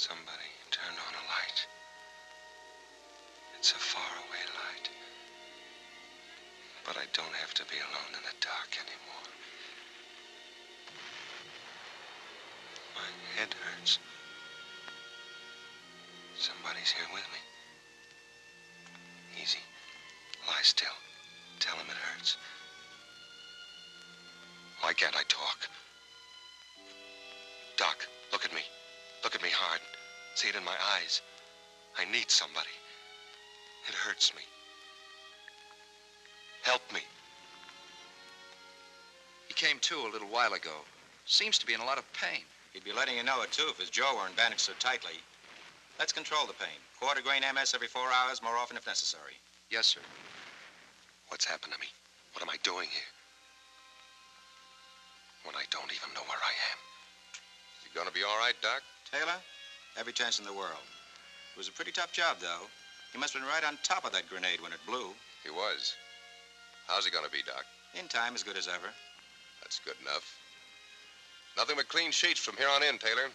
Somebody turned on a light. It's a faraway light. But I don't have to be alone in the dark anymore. My head hurts. Somebody's here with me. Easy. Lie still. Tell him it hurts. Why can't I talk? Doc, look at me. Look at me hard. See it in my eyes. I need somebody. It hurts me. Help me. He came to a little while ago. Seems to be in a lot of pain. He'd be letting you know it, too, if his jaw weren't bandaged so tightly. Let's control the pain. Quarter grain MS every 4 hours, more often if necessary. Yes, sir. What's happened to me? What am I doing here? When I don't even know where I am. You gonna be all right, Doc? Taylor, every chance in the world. It was a pretty tough job, though. He must have been right on top of that grenade when it blew. He was. How's he gonna be, Doc? In time, as good as ever. That's good enough. Nothing but clean sheets from here on in, Taylor.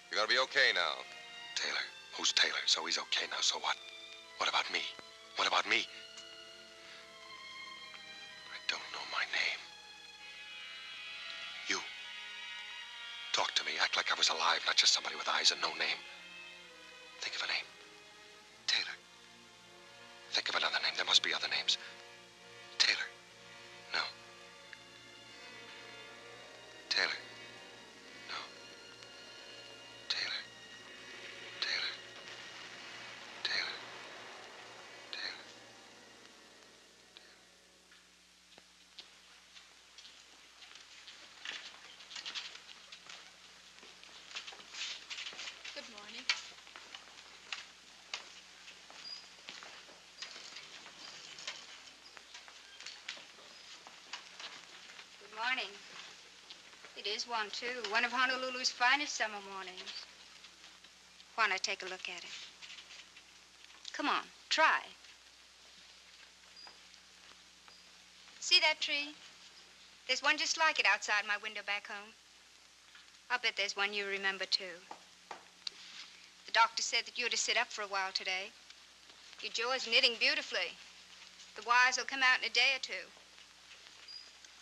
You're gonna be okay now. Taylor? Who's Taylor? So he's okay now, so what? What about me? What about me? I don't know my name. You. Talk to me. Act like I was alive, not just somebody with eyes and no name. Think of a name. Taylor. Think of another name. There must be other names. Taylor. No. Taylor. No. Taylor. Taylor. Taylor. Taylor. Good morning. Good morning. It is one, too. One of Honolulu's finest summer mornings. Why not take a look at it? Come on, try. See that tree? There's one just like it outside my window back home. I'll bet there's one you remember, too. The doctor said that you're to sit up for a while today. Your jaw is knitting beautifully. The wires will come out in a day or two.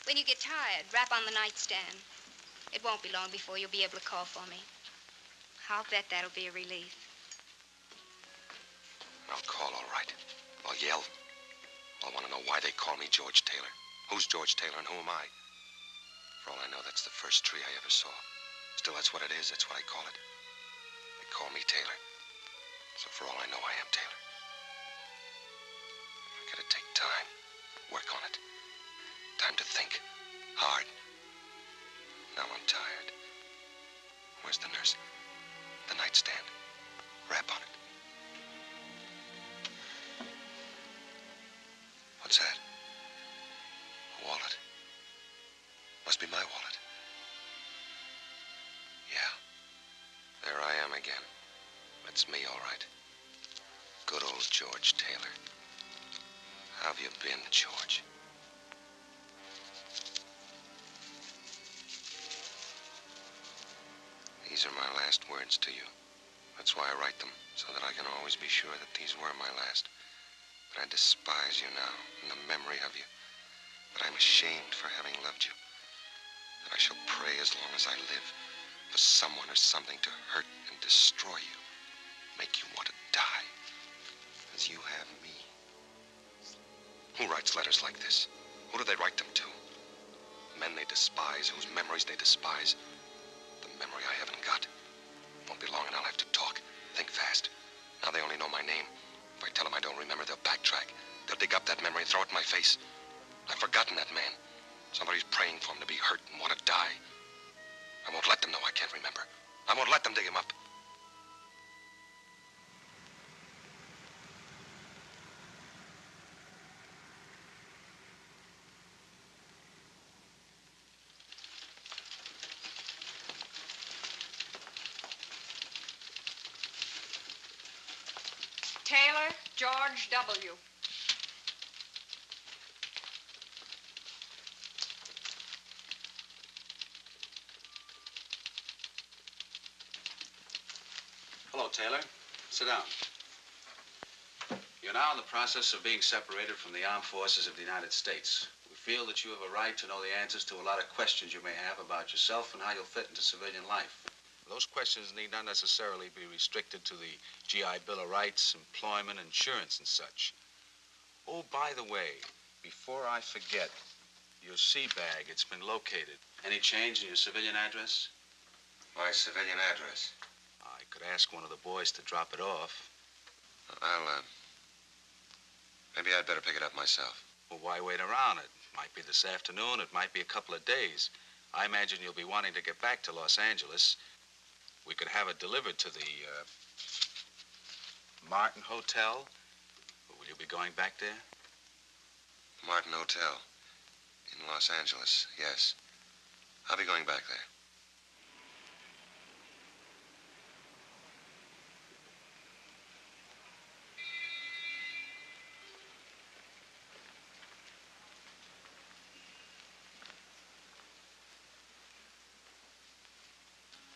When you get tired, rap on the nightstand. It won't be long before you'll be able to call for me. I'll bet that'll be a relief. I'll call, all right. I'll yell. I'll want to know why they call me George Taylor. Who's George Taylor and who am I? For all I know, that's the first tree I ever saw. Still, that's what it is. That's what I call it. They call me Taylor. So for all I know, I am Taylor. I gotta take time. Work on it. Time to think. Hard. Now I'm tired. Where's the nurse? The nightstand. Rap on it. What's that? A wallet. Must be my wallet. Yeah. There I am again. That's me, all right. Good old George Taylor. How have you been, George? These are my last words to you. That's why I write them, so that I can always be sure that these were my last. That I despise you now, in the memory of you. That I'm ashamed for having loved you. That I shall pray as long as I live for someone or something to hurt and destroy you. Make you want to die. As you have me. Who writes letters like this? Who do they write them to? Men they despise, whose memories they despise. The memory I haven't got. Won't be long and I'll have to talk. Think fast. Now they only know my name. If I tell them I don't remember, they'll backtrack. They'll dig up that memory and throw it in my face. I've forgotten that man. Somebody's praying for him to be hurt and want to die. I won't let them know I can't remember. I won't let them dig him up. Taylor George W. Hello, Taylor. Sit down. You're now in the process of being separated from the armed forces of the United States. We feel that you have a right to know the answers to a lot of questions you may have about yourself and how you'll fit into civilian life. Those questions need not necessarily be restricted to the GI Bill of Rights, employment, insurance, and such. Oh, by the way, before I forget, your sea bag, it's been located. Any change in your civilian address? My civilian address. I could ask one of the boys to drop it off. Maybe I'd better pick it up myself. Well, why wait around? It might be this afternoon. It might be a couple of days. I imagine you'll be wanting to get back to Los Angeles. We could have it delivered to the Martin Hotel. Will you be going back there? Martin Hotel in Los Angeles, yes. I'll be going back there.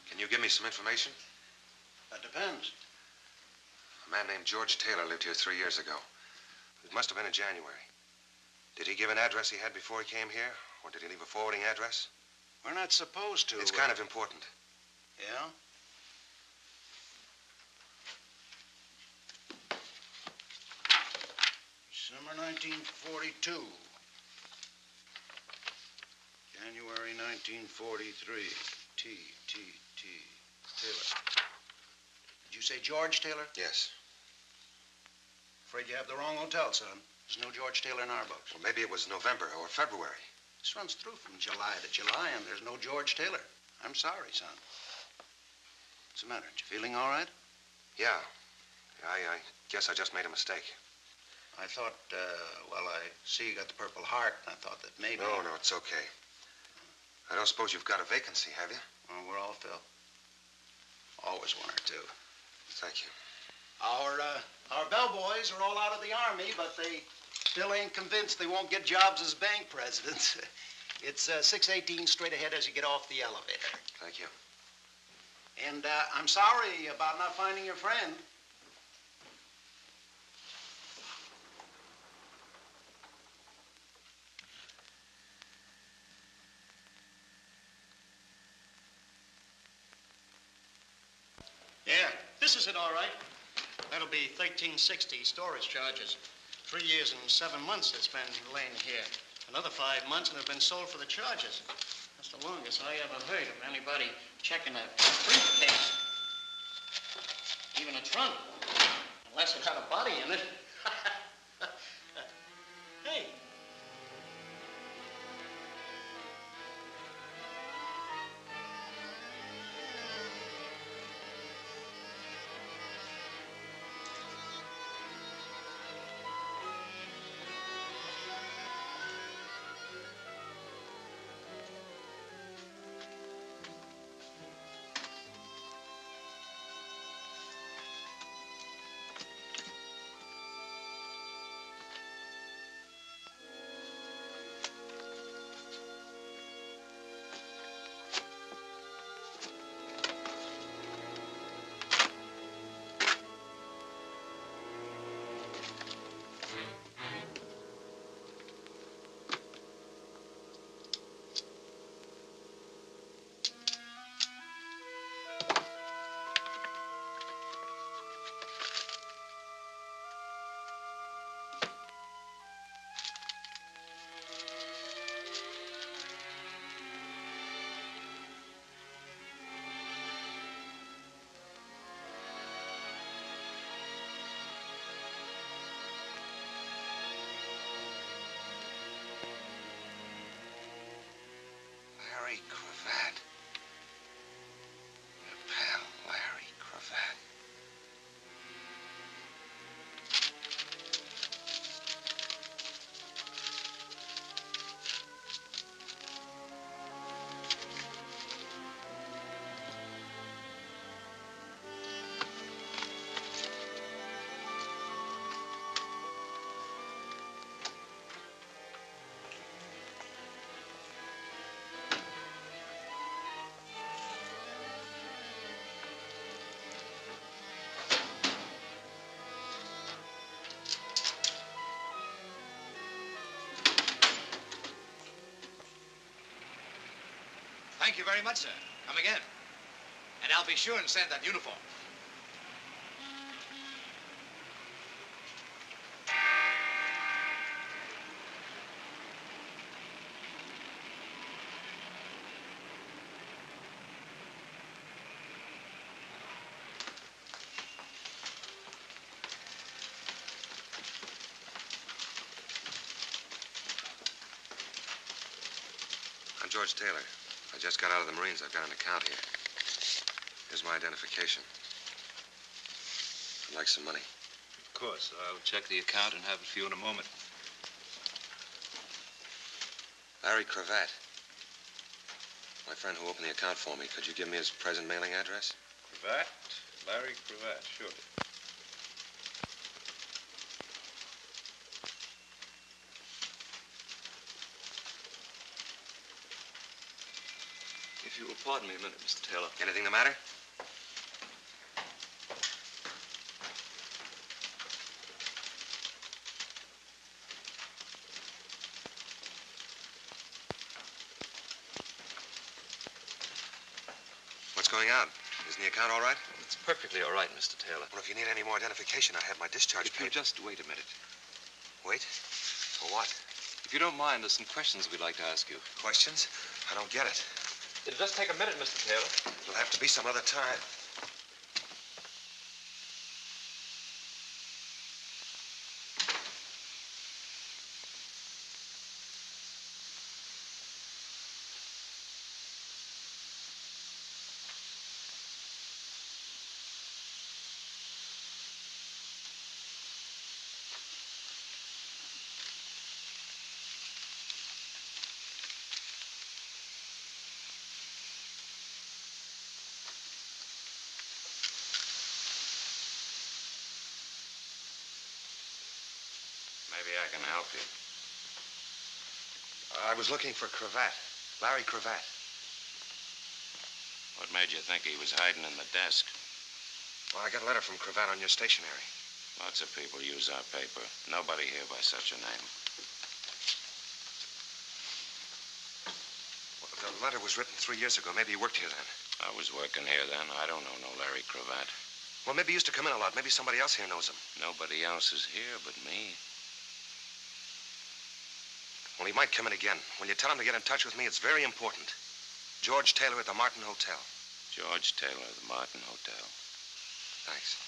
Can you give me some information? That depends. A man named George Taylor lived here 3 years ago. It must have been in January. Did he give an address he had before he came here? Or did he leave a forwarding address? We're not supposed to. It's kind of important. Yeah? December 1942. January 1943. T. Taylor. Did you say George Taylor? Yes. Afraid you have the wrong hotel, son. There's no George Taylor in our books. Well, maybe it was November or February. This runs through from July to July, and there's no George Taylor. I'm sorry, son. What's the matter? Aren't you feeling all right? Yeah. I guess I just made a mistake. I thought, I see you got the Purple Heart, and I thought that maybe... No, it's okay. I don't suppose you've got a vacancy, have you? Well, we're all filled. Always one or two. Thank you. Our bellboys are all out of the Army, but they still ain't convinced they won't get jobs as bank presidents. It's 618 straight ahead as you get off the elevator. Thank you. And I'm sorry about not finding your friend. Yeah, this is it, all right. That'll be 1360 storage charges. 3 years and 7 months it's been laying here. Another 5 months and it's been sold for the charges. That's the longest I ever heard of anybody checking a briefcase. Even a trunk. Unless it had a body in it. Hey. Thank you very much, sir. Come again. And I'll be sure and send that uniform. I'm George Taylor. I just got out of the Marines. I've got an account here. Here's my identification. I'd like some money. Of course. I'll check the account and have it for you in a moment. Larry Cravat. My friend who opened the account for me. Could you give me his present mailing address? Cravat? Larry Cravat, surely. If you will pardon me a minute, Mr. Taylor. Anything the matter? What's going on? Isn't the account all right? It's perfectly all right, Mr. Taylor. Well, if you need any more identification, I have my discharge If you paper. just wait a minute. Wait? For what? If you don't mind, there's some questions we'd like to ask you. Questions? I don't get it. It'll just take a minute, Mr. Taylor. It'll have to be some other time. Maybe I can help you. I was looking for Cravat. Larry Cravat. What made you think he was hiding in the desk? Well, I got a letter from Cravat on your stationery. Lots of people use our paper. Nobody here by such a name. Well, the letter was written 3 years ago. Maybe you worked here then. I was working here then. I don't know no Larry Cravat. Well, maybe he used to come in a lot. Maybe somebody else here knows him. Nobody else is here but me. Well, he might come in again. When you tell him to get in touch with me, it's very important. George Taylor at the Martin Hotel. George Taylor, the Martin Hotel. Thanks.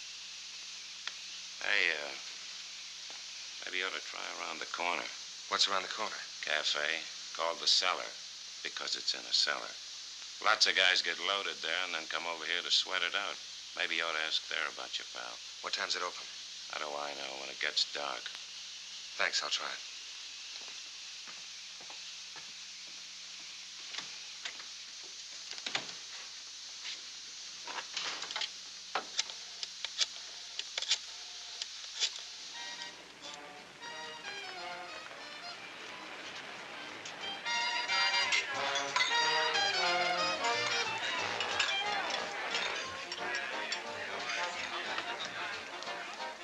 Hey, maybe you ought to try around the corner. What's around the corner? Cafe called the Cellar because it's in a cellar. Lots of guys get loaded there and then come over here to sweat it out. Maybe you ought to ask there about your pal. What time's it open? How do I know? When it gets dark. Thanks, I'll try it.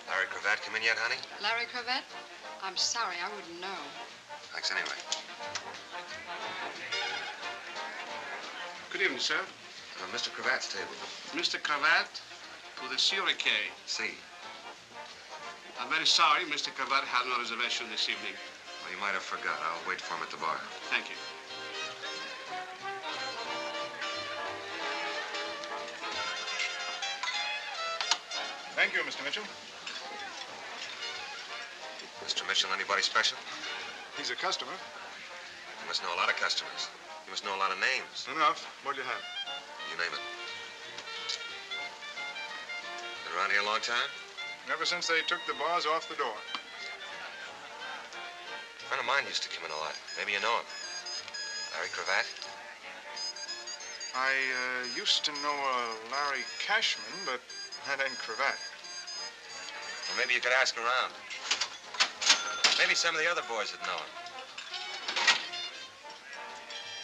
Larry Cravat come in yet, honey? Larry Cravat? I'm sorry, I wouldn't know. Thanks anyway. Good evening, sir. Mr. Cravat's table. Mr. Cravat to the Surrey. See. I'm very sorry Mr. Cravat had no reservation this evening. Well, you might have forgot. I'll wait for him at the bar. Thank you. Thank you, Mr. Mitchell. Mr. Mitchell, anybody special? He's a customer. You must know a lot of customers. You must know a lot of names. Enough. What do you have? You name it. Been around here a long time? Ever since they took the bars off the door. A friend of mine used to come in a lot. Maybe you know him. Larry Cravat? I used to know a Larry Cashman, but that ain't Cravat. Well, maybe you could ask around. Maybe some of the other boys would know him.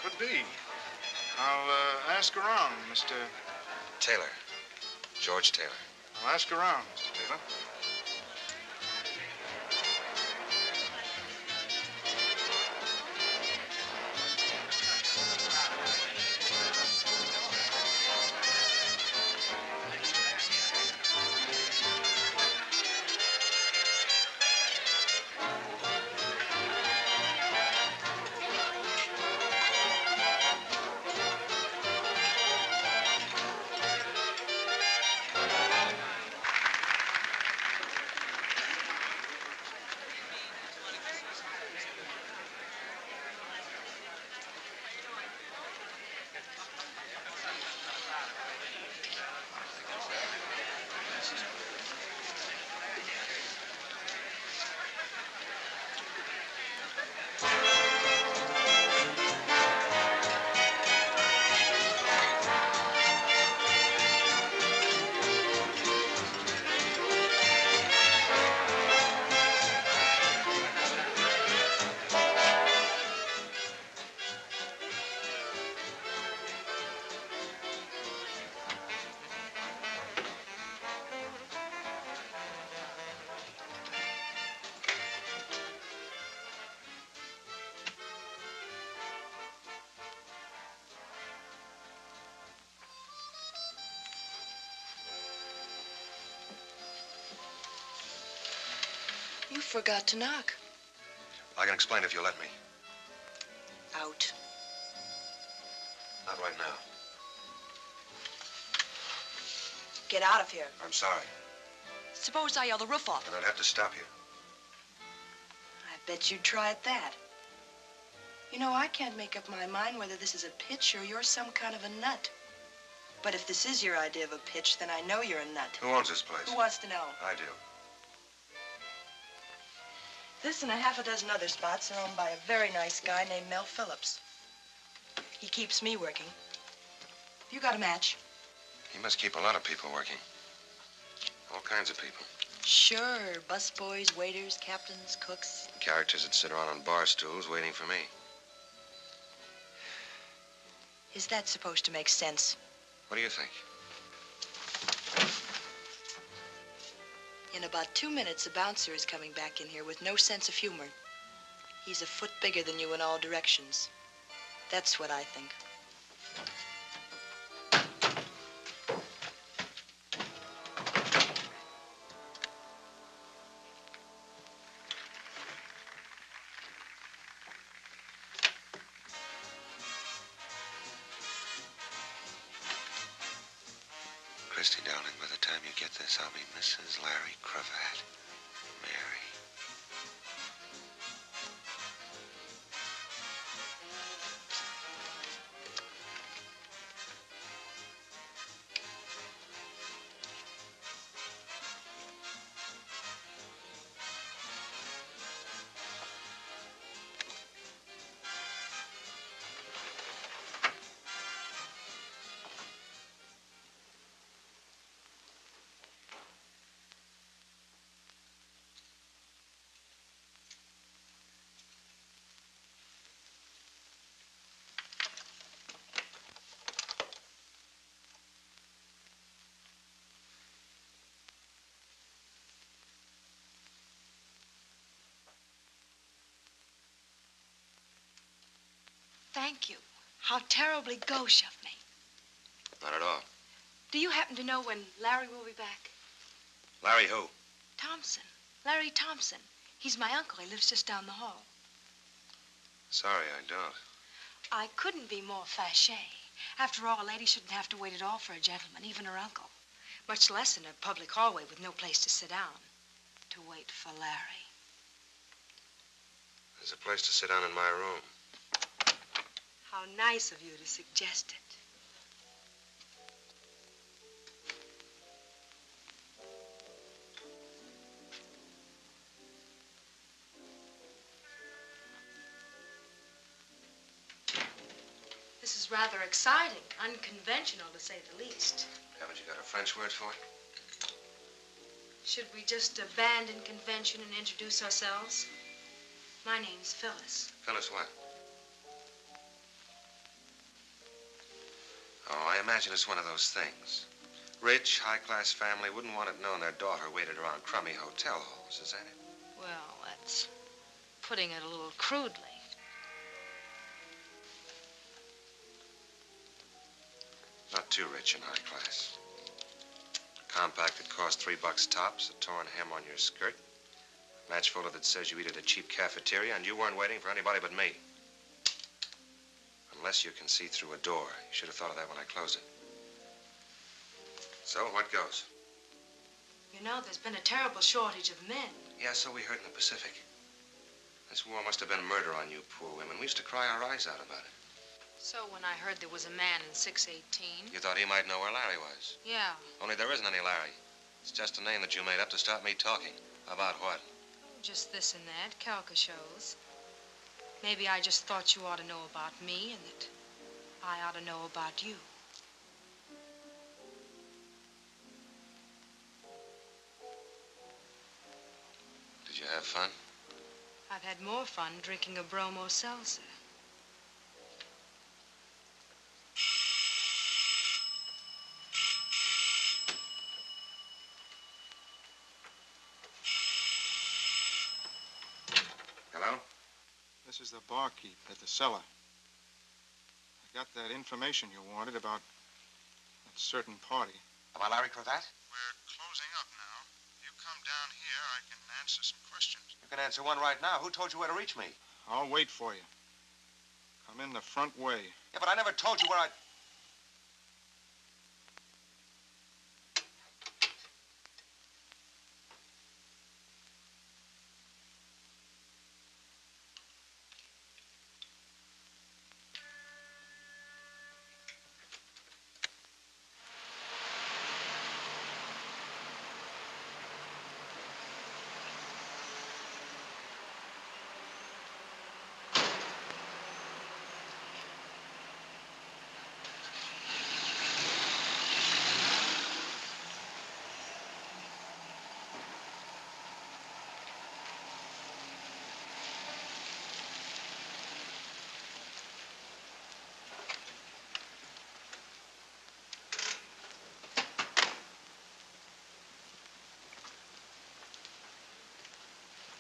Could be. I'll ask around, Mr. Taylor. George Taylor. I'll ask around, Mr. Taylor. You forgot to knock. I can explain if you'll let me. Out. Not right now. Get out of here. I'm sorry. Suppose I yell the roof off. And I'd have to stop you. I bet you'd try at that. You know, I can't make up my mind whether this is a pitch or you're some kind of a nut. But if this is your idea of a pitch, then I know you're a nut. Who owns this place? Who wants to know? I do. This and a half a dozen other spots are owned by a very nice guy named Mel Phillips. He keeps me working. You got a match? He must keep a lot of people working. All kinds of people. Sure. Busboys, waiters, captains, cooks. Characters that sit around on bar stools waiting for me. Is that supposed to make sense? What do you think? In about 2 minutes, a bouncer is coming back in here with no sense of humor. He's a foot bigger than you in all directions. That's what I think. Christy, darling, by the time you get this, I'll be Mrs. Larry Cravat. Mary. Thank you. How terribly gauche of me. Not at all. Do you happen to know when Larry will be back? Larry who? Thompson. Larry Thompson. He's my uncle. He lives just down the hall. Sorry, I don't. I couldn't be more fâché. After all, a lady shouldn't have to wait at all for a gentleman, even her uncle. Much less in a public hallway with no place to sit down. To wait for Larry. There's a place to sit down in my room. How nice of you to suggest it. This is rather exciting, unconventional to say the least. Haven't you got a French word for it? Should we just abandon convention and introduce ourselves? My name's Phyllis. Phyllis what? Oh, I imagine it's one of those things. Rich, high-class family wouldn't want it known their daughter waited around crummy hotel halls, is that it? Well, that's putting it a little crudely. Not too rich and high class. Compact that cost $3 tops, a torn hem on your skirt, match folder that says you eat at a cheap cafeteria, and you weren't waiting for anybody but me. Unless you can see through a door. You should have thought of that when I closed it. So, what goes? You know, there's been a terrible shortage of men. Yeah, so we heard in the Pacific. This war must have been murder on you poor women. We used to cry our eyes out about it. So when I heard there was a man in 618... You thought he might know where Larry was? Yeah. Only there isn't any Larry. It's just a name that you made up to stop me talking. About what? Oh, just this and that, calca shows. Maybe I just thought you ought to know about me and that I ought to know about you. Did you have fun? I've had more fun drinking a bromo seltzer. Hello? This is the barkeep at the cellar. I got that information you wanted about that certain party. About Larry Cravat? We're closing up now. You come down here, I can answer some questions. You can answer one right now. Who told you where to reach me? I'll wait for you. Come in the front way. Yeah, but I never told you where I...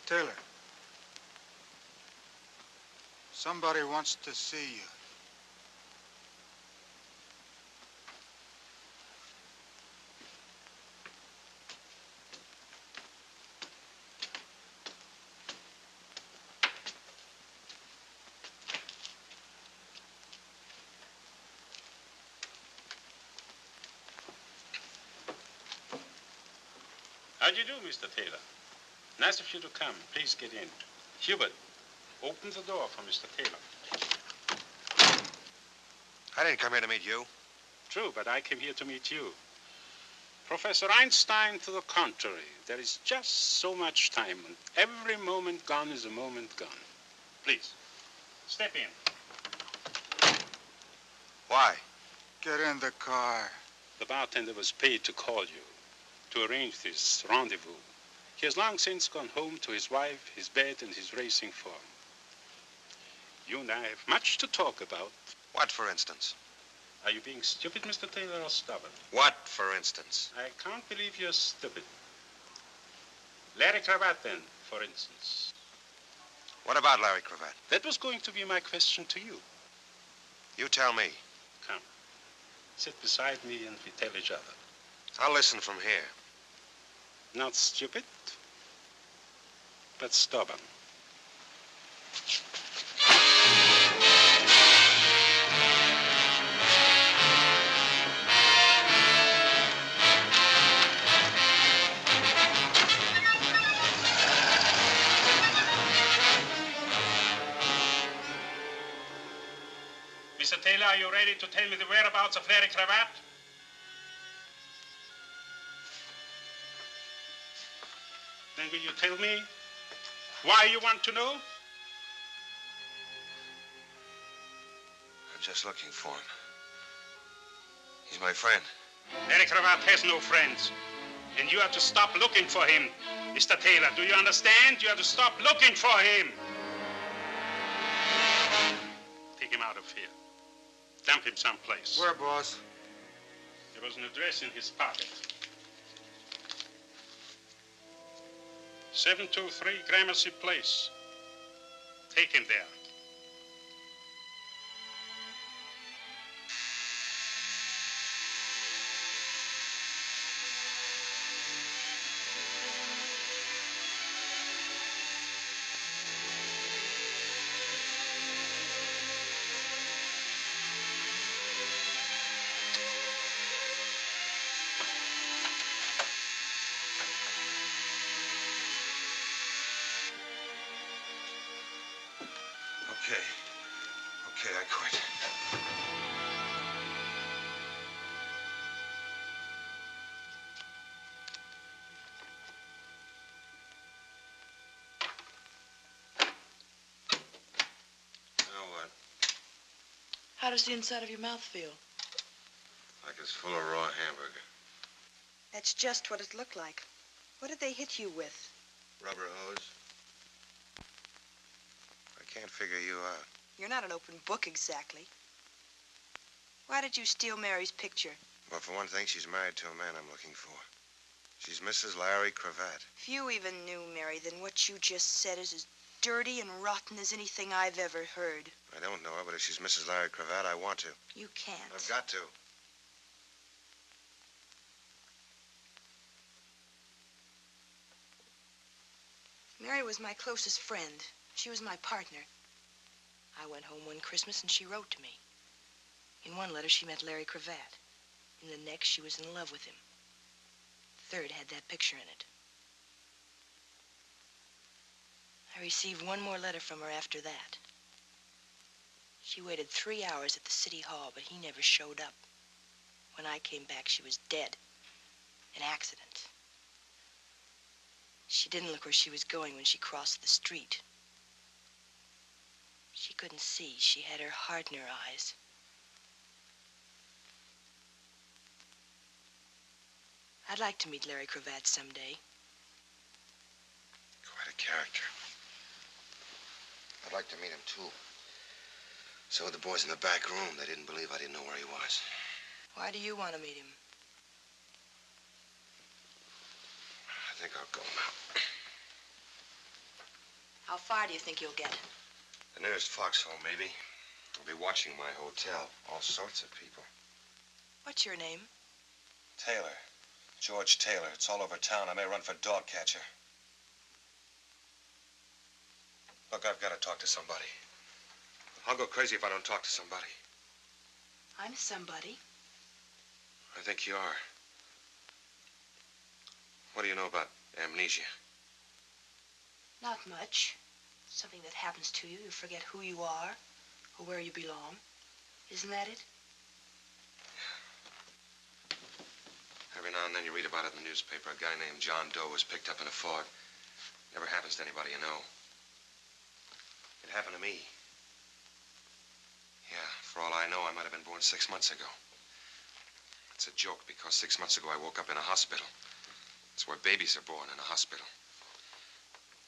Taylor. Somebody wants to see you. How do you do, Mr. Taylor? Nice of you to come. Please get in. Hubert, open the door for Mr. Taylor. I didn't come here to meet you. True, but I came here to meet you. Professor Einstein, to the contrary, there is just so much time, and every moment gone is a moment gone. Please, step in. Why? Get in the car. The bartender was paid to call you, to arrange this rendezvous. He has long since gone home to his wife, his bed, and his racing form. You and I have much to talk about. What, for instance? Are you being stupid, Mr. Taylor, or stubborn? What, for instance? I can't believe you're stupid. Larry Cravat, then, for instance. What about Larry Cravat? That was going to be my question to you. You tell me. Come. Sit beside me and we tell each other. I'll listen from here. Not stupid, but stubborn. Mr. Taylor, are you ready to tell me the whereabouts of Larry Cravat? Then will you tell me why you want to know? I'm just looking for him. He's my friend. Larry Cravat has no friends. And you have to stop looking for him. Mr. Taylor, do you understand? You have to stop looking for him. Take him out of here. Dump him someplace. Where, boss? There was an address in his pocket. 723 Gramercy Place. Take him there. Okay, I quit. Now what? How does the inside of your mouth feel? Like it's full of raw hamburger. That's just what it looked like. What did they hit you with? Rubber hose. I can't figure you out. You're not an open book exactly. Why did you steal Mary's picture? Well, for one thing, she's married to a man I'm looking for. She's Mrs. Larry Cravat. If you even knew Mary, then what you just said is as dirty and rotten as anything I've ever heard. I don't know her, but if she's Mrs. Larry Cravat, I want to. You can't. I've got to. Mary was my closest friend. She was my partner. I went home one Christmas and she wrote to me. In one letter, she met Larry Cravat. In the next, she was in love with him. The third had that picture in it. I received one more letter from her after that. She waited 3 hours at the city hall, but he never showed up. When I came back, she was dead. An accident. She didn't look where she was going when she crossed the street. She couldn't see. She had her heart in her eyes. I'd like to meet Larry Cravat someday. Quite a character. I'd like to meet him, too. So the boys in the back room, they didn't believe I didn't know where he was. Why do you want to meet him? I think I'll go now. How far do you think you'll get? The nearest foxhole, maybe. I'll be watching my hotel. All sorts of people. What's your name? Taylor. George Taylor. It's all over town. I may run for dog catcher. Look, I've got to talk to somebody. I'll go crazy if I don't talk to somebody. I'm somebody. I think you are. What do you know about amnesia? Not much. Something that happens to you. You forget who you are or where you belong. Isn't that it? Every now and then you read about it in the newspaper. A guy named John Doe was picked up in a fog. Never happens to anybody you know. It happened to me. Yeah, for all I know, I might have been born 6 months ago. It's a joke because 6 months ago I woke up in a hospital. It's where babies are born, in a hospital.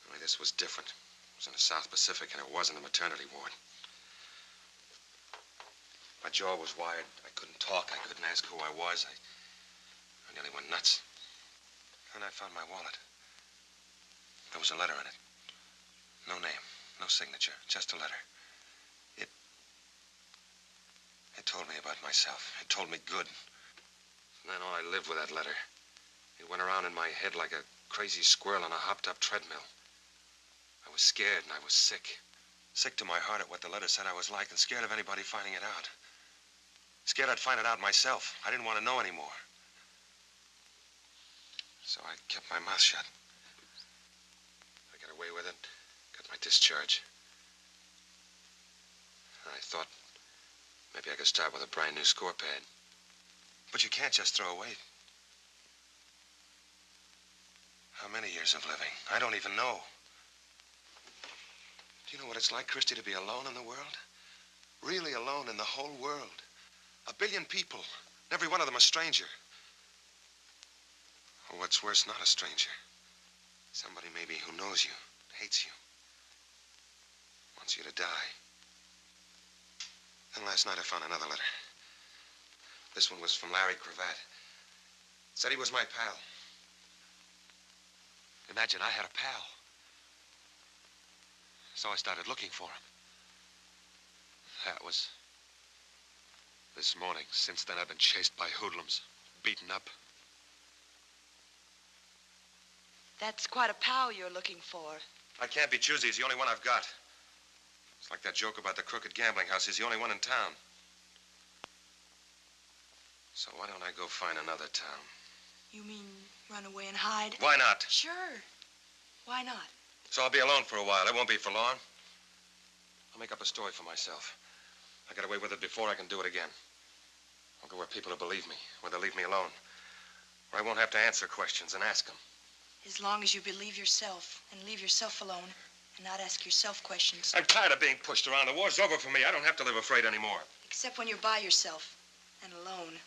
Only this was different. It was in the South Pacific, and it wasn't a maternity ward. My jaw was wired. I couldn't talk. I couldn't ask who I was. I nearly went nuts. Then I found my wallet. There was a letter in it. No name, no signature, just a letter. It told me about myself. It told me good. And then I lived with that letter. It went around in my head like a crazy squirrel on a hopped-up treadmill. I was scared and I was sick. Sick to my heart at what the letter said I was like and scared of anybody finding it out. Scared I'd find it out myself. I didn't want to know anymore. So I kept my mouth shut. I got away with it. Got my discharge. And I thought maybe I could start with a brand new score pad. But you can't just throw away. How many years of living? I don't even know. Do you know what it's like, Christy, to be alone in the world? Really alone in the whole world. 1 billion people, and every one of them a stranger. Or what's worse, not a stranger. Somebody maybe who knows you, hates you, wants you to die. Then last night I found another letter. This one was from Larry Cravat. Said he was my pal. Imagine I had a pal. So I started looking for him. That was this morning. Since then I've been chased by hoodlums, beaten up. That's quite a pal you're looking for. I can't be choosy. He's the only one I've got. It's like that joke about the crooked gambling house. He's the only one in town. So why don't I go find another town? You mean run away and hide? Why not? Sure. Why not? So I'll be alone for a while. It won't be for long. I'll make up a story for myself. I got away with it before. I can do it again. I'll go where people will believe me, where they'll leave me alone, where I won't have to answer questions and ask them. As long as you believe yourself and leave yourself alone and not ask yourself questions. I'm tired of being pushed around. The war's over for me. I don't have to live afraid anymore. Except when you're by yourself and alone.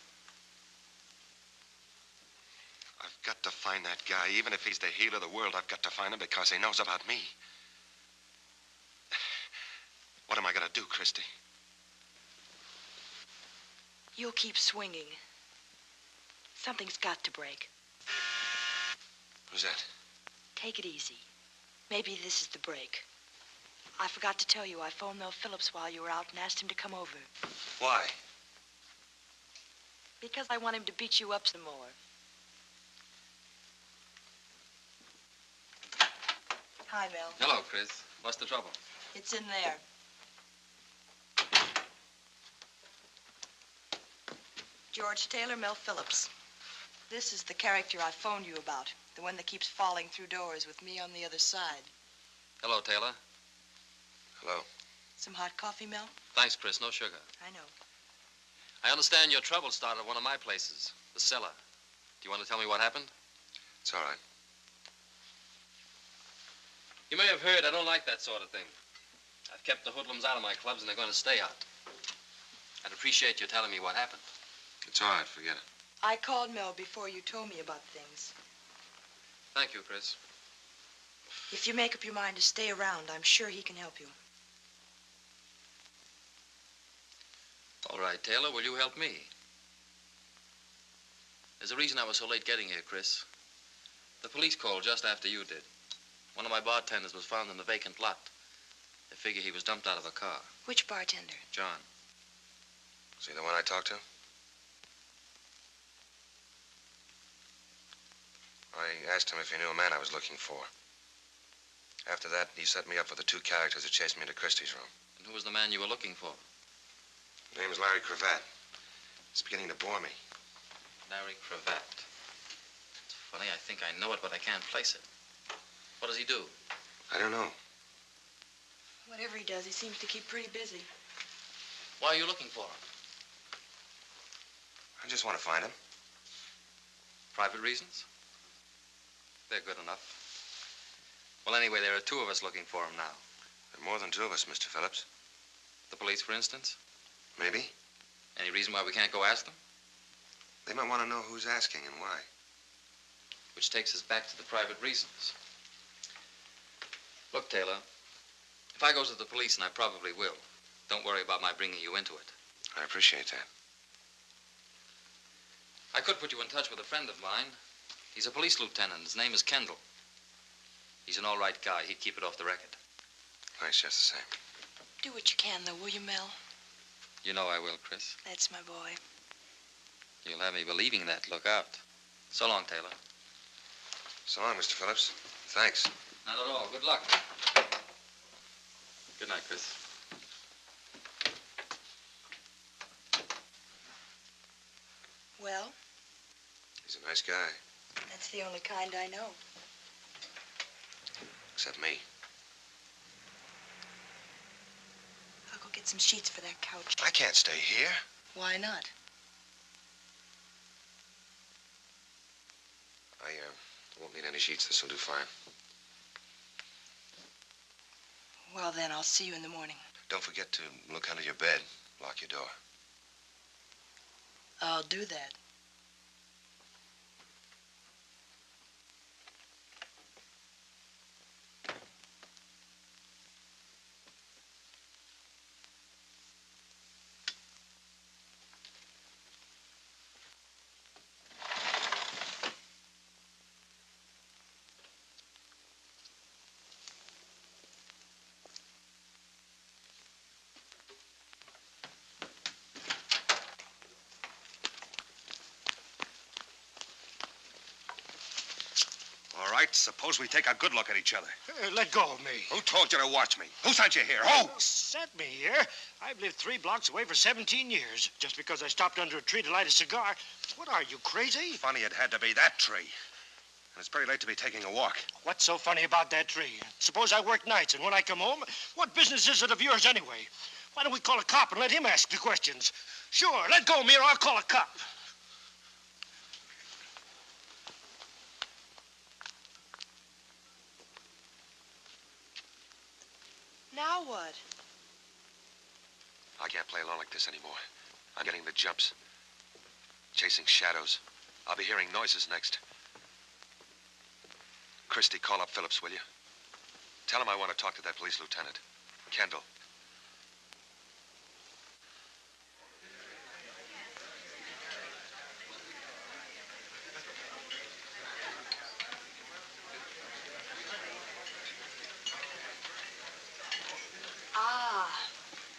I've got to find that guy. Even if he's the healer of the world, I've got to find him because he knows about me. What am I going to do, Christy? You'll keep swinging. Something's got to break. Who's that? Take it easy. Maybe this is the break. I forgot to tell you, I phoned Mel Phillips while you were out and asked him to come over. Why? Because I want him to beat you up some more. Hi, Mel. Hello, Chris. What's the trouble? It's in there. George Taylor, Mel Phillips. This is the character I phoned you about. The one that keeps falling through doors with me on the other side. Hello, Taylor. Hello. Some hot coffee, Mel? Thanks, Chris. No sugar. I know. I understand your trouble started at one of my places, the cellar. Do you want to tell me what happened? It's all right. You may have heard I don't like that sort of thing. I've kept the hoodlums out of my clubs, and they're going to stay out. I'd appreciate you telling me what happened. It's all right. Forget it. I called Mel before you told me about things. Thank you, Chris. If you make up your mind to stay around, I'm sure he can help you. All right, Taylor, will you help me? There's a reason I was so late getting here, Chris. The police called just after you did. One of my bartenders was found in the vacant lot. They figure he was dumped out of a car. Which bartender? John. Was he the one I talked to? I asked him if he knew a man I was looking for. After that, he set me up with the two characters that chased me into Christie's room. And who was the man you were looking for? His name is Larry Cravat. It's beginning to bore me. Larry Cravat. It's funny, I think I know it, but I can't place it. What does he do? I don't know. Whatever he does, he seems to keep pretty busy. Why are you looking for him? I just want to find him. Private reasons? They're good enough. Well, anyway, there are two of us looking for him now. There are more than two of us, Mr. Phillips. The police, for instance? Maybe. Any reason why we can't go ask them? They might want to know who's asking and why. Which takes us back to the private reasons. Look, Taylor, if I go to the police, and I probably will, don't worry about my bringing you into it. I appreciate that. I could put you in touch with a friend of mine. He's a police lieutenant. His name is Kendall. He's an all right guy. He'd keep it off the record. Thanks, just the same. Do what you can, though, will you, Mel? You know I will, Chris. That's my boy. You'll have me believing that. Look out. So long, Taylor. So long, Mr. Phillips. Thanks. Not at all. Good luck. Good night, Chris. Well? He's a nice guy. That's the only kind I know. Except me. I'll go get some sheets for that couch. I can't stay here. Why not? I won't need any sheets. This will do fine. Well, then, I'll see you in the morning. Don't forget to look under your bed. Lock your door. I'll do that. All right, suppose we take a good look at each other. Let go of me. Who told you to watch me? Who sent you here? Who? Sent me here? I've lived 3 blocks away for 17 years. Just because I stopped under a tree to light a cigar. What are you, crazy? Funny it had to be that tree. And it's pretty late to be taking a walk. What's so funny about that tree? Suppose I work nights, and when I come home, what business is it of yours anyway? Why don't we call a cop and let him ask the questions? Sure, let go of me or I'll call a cop. Now what? I can't play along like this anymore. I'm getting the jumps. Chasing shadows. I'll be hearing noises next. Christie, call up Phillips, will you? Tell him I want to talk to that police lieutenant. Kendall.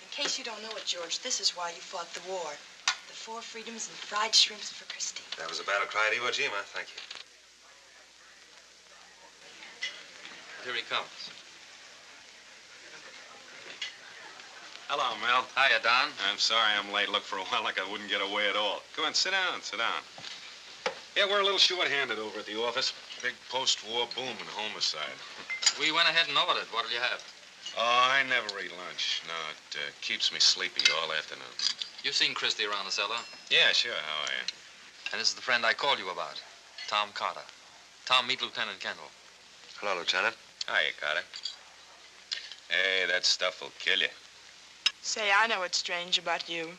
In case you don't know it, George, this is why you fought the war. The 4 freedoms and fried shrimps for Christie. That was a battle cry at Iwo Jima. Thank you. Here he comes. Hello, Mel. Hiya, Don. I'm sorry I'm late. Looked for a while like I wouldn't get away at all. Go on, sit down, sit down. Yeah, we're a little short-handed over at the office. Big post-war boom in homicide. We went ahead and ordered. What did you have? Oh, I never eat lunch. No, it keeps me sleepy all afternoon. You've seen Christie around the cellar? Yeah, sure. How are you? And this is the friend I called you about, Tom Carter. Tom, meet Lieutenant Kendall. Hello, Lieutenant. Hiya, Carter. Hey, that stuff will kill you. Say, I know what's strange about you.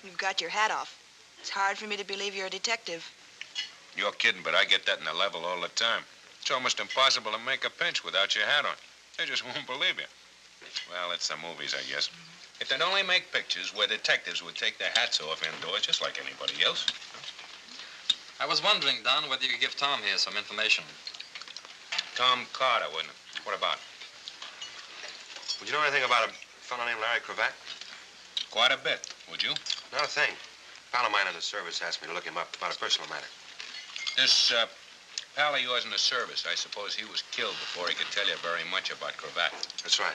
You've got your hat off. It's hard for me to believe you're a detective. You're kidding, but I get that in the level all the time. It's almost impossible to make a pinch without your hat on. They just won't believe you. Well, it's the movies, I guess. If they'd only make pictures where detectives would take their hats off indoors, just like anybody else. I was wondering, Don, whether you could give Tom here some information. Tom Carter, wouldn't it? What about? Would you know anything about a fellow named Larry Cravat? Quite a bit, would you? Not a thing. A pal of mine in the service asked me to look him up about a personal matter. This pal of yours in the service, I suppose he was killed before he could tell you very much about Cravat. That's right.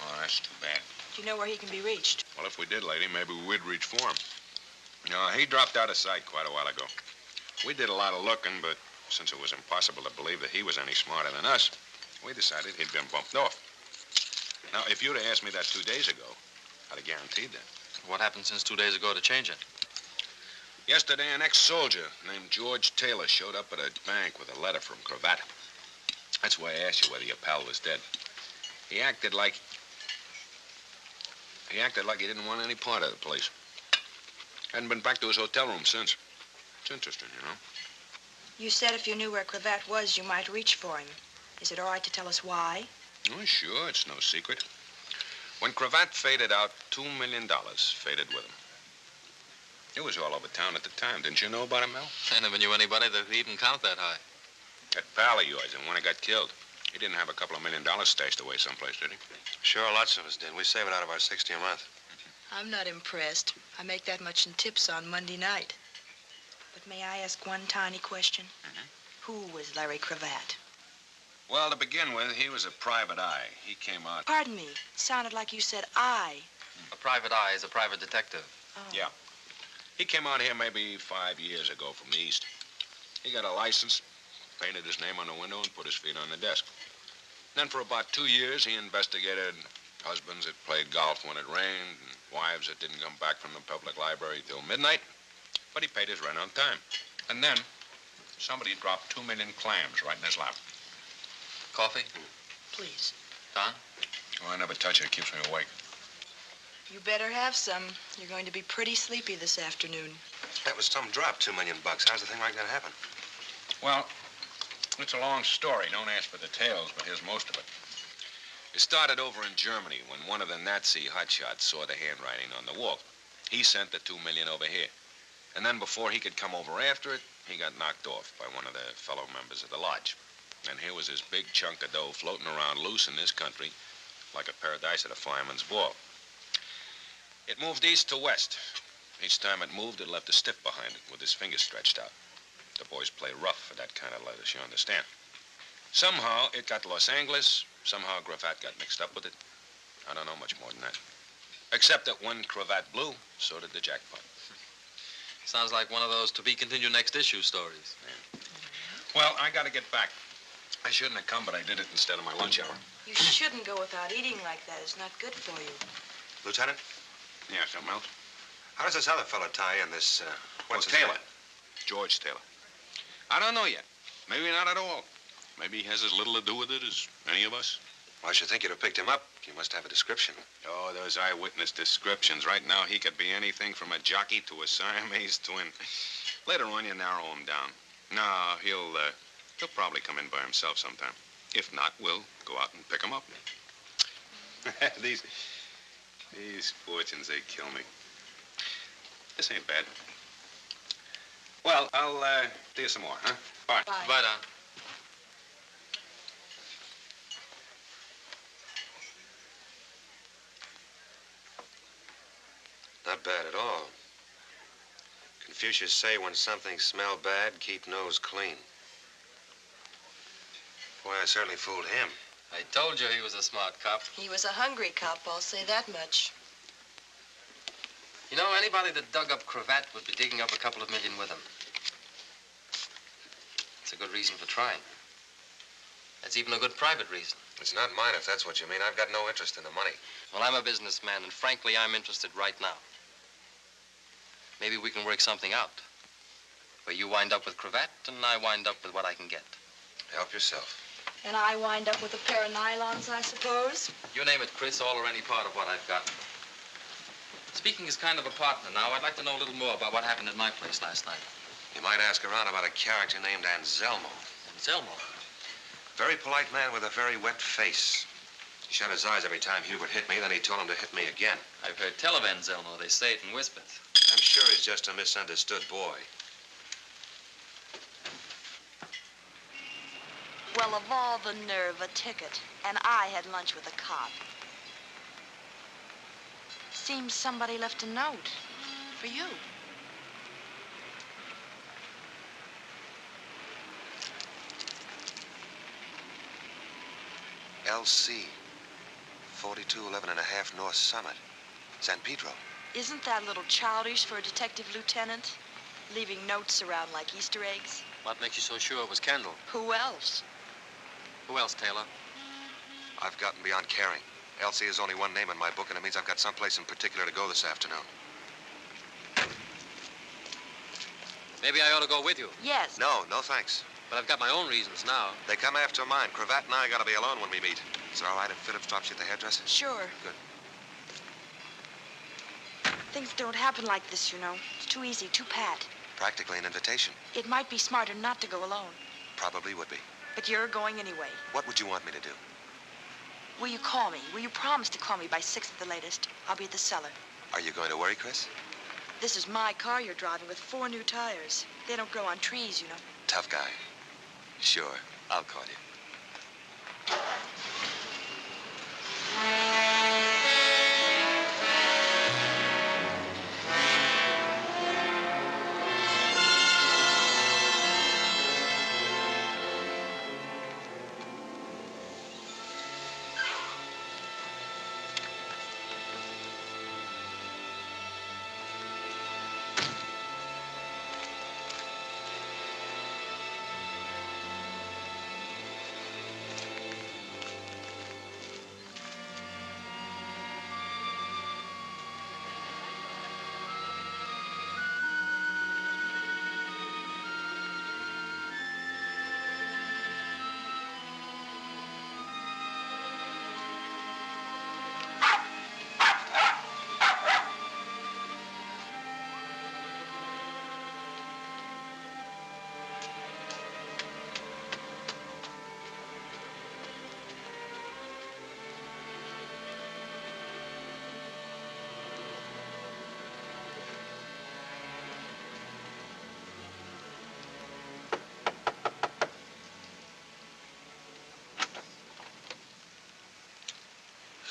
Oh, that's too bad. Do you know where he can be reached? Well, if we did, lady, maybe we'd reach for him. No, he dropped out of sight quite a while ago. We did a lot of looking, but since it was impossible to believe that he was any smarter than us, we decided he'd been bumped off. Now, if you'd have asked me that 2 days ago, I'd have guaranteed that. What happened since 2 days ago to change it? Yesterday, an ex-soldier named George Taylor showed up at a bank with a letter from Cravat. That's why I asked you whether your pal was dead. He acted like he didn't want any part of the place. Hadn't been back to his hotel room since. It's interesting, you know. You said if you knew where Cravat was, you might reach for him. Is it all right to tell us why? Oh, sure, it's no secret. When Cravat faded out, $2 million faded with him. It was all over town at the time. Didn't you know about him, Mel? I never knew anybody that could even count that high. That pal of yours, the one who got killed. He didn't have a couple of $1 million stashed away someplace, did he? Sure, lots of us did. We save it out of our 60 a month. I'm not impressed. I make that much in tips on Monday night. But may I ask one tiny question? Who was Larry Cravat? Well, to begin with, he was a private eye. He came out... Pardon me. It sounded like you said I. A private eye is a private detective. Oh. Yeah. He came out here maybe 5 years ago from the East. He got a license, painted his name on the window, and put his feet on the desk. Then for about 2 years, he investigated husbands that played golf when it rained, and wives that didn't come back from the public library till midnight. But he paid his rent on time. And then somebody dropped 2 million clams right in his lap. Coffee? Please. Don? Oh, I never touch it. It keeps me awake. You better have some. You're going to be pretty sleepy this afternoon. That was some drop, $2 million. How's the thing like that happen? Well, it's a long story. Don't ask for details, but here's most of it. It started over in Germany when one of the Nazi hotshots saw the handwriting on the wall. He sent the $2 million over here. And then before he could come over after it, he got knocked off by one of the fellow members of the lodge. And here was this big chunk of dough floating around loose in this country like a paradise at a fireman's ball. It moved east to west. Each time it moved, it left a stiff behind it with his fingers stretched out. The boys play rough for that kind of lettuce, you understand. Somehow, it got to Los Angeles. Somehow, Cravat got mixed up with it. I don't know much more than that. Except that when Cravat blew, so did the jackpot. Sounds like one of those to-be-continued next issue stories. Yeah. Well, I got to get back. I shouldn't have come, but I did it instead of my lunch hour. You shouldn't go without eating like that. It's not good for you. Lieutenant? Yeah, something else? How does this other fellow tie in, this, what's his Taylor. name? George Taylor. I don't know yet. Maybe not at all. Maybe he has as little to do with it as any of us. Well, I should think you'd have picked him up. You must have a description. Oh, those eyewitness descriptions. Right now, he could be anything from a jockey to a Siamese twin. Later on, you narrow him down. No, he'll probably come in by himself sometime. If not, we'll go out and pick him up. These fortunes, they kill me. This ain't bad. Well, I'll do you some more, huh? Bye. Bye. Bye, Don. Not bad at all. Confucius say when something smell bad, keep nose clean. Boy, I certainly fooled him. I told you he was a smart cop. He was a hungry cop, I'll say that much. You know, anybody that dug up Cravat would be digging up a couple of million with him. It's a good reason for trying. That's even a good private reason. It's not mine, if that's what you mean. I've got no interest in the money. Well, I'm a businessman, and frankly, I'm interested right now. Maybe we can work something out. Where you wind up with Cravat, and I wind up with what I can get. Help yourself. And I wind up with a pair of nylons, I suppose? You name it, Chris, all or any part of what I've got. Speaking as kind of a partner now, I'd like to know a little more about what happened at my place last night. You might ask around about a character named Anselmo. Anselmo? Very polite man with a very wet face. He shut his eyes every time Hubert hit me, then he told him to hit me again. I've heard tell of Anselmo. They say it in whispers. I'm sure he's just a misunderstood boy. Well, of all the nerve, a ticket. And I had lunch with a cop. Seems somebody left a note for you. LC, 4211 and a half North Summit, San Pedro. Isn't that a little childish for a detective lieutenant? Leaving notes around like Easter eggs? What makes you so sure it was Kendall? Who else? Who else, Taylor? I've gotten beyond caring. LC is only one name in my book, and it means I've got someplace in particular to go this afternoon. Maybe I ought to go with you. Yes. No thanks. But I've got my own reasons now. They come after mine. Cravat and I gotta be alone when we meet. Is it all right if Phillips drops you at the hairdresser? Sure. Good. Things don't happen like this, you know. It's too easy, too pat. Practically an invitation. It might be smarter not to go alone. Probably would be. But you're going anyway. What would you want me to do? Will you call me? Will you promise to call me by 6 at the latest? I'll be at the cellar. Are you going to worry, Chris? This is my car you're driving with 4 new tires. They don't grow on trees, you know. Tough guy. Sure, I'll call you.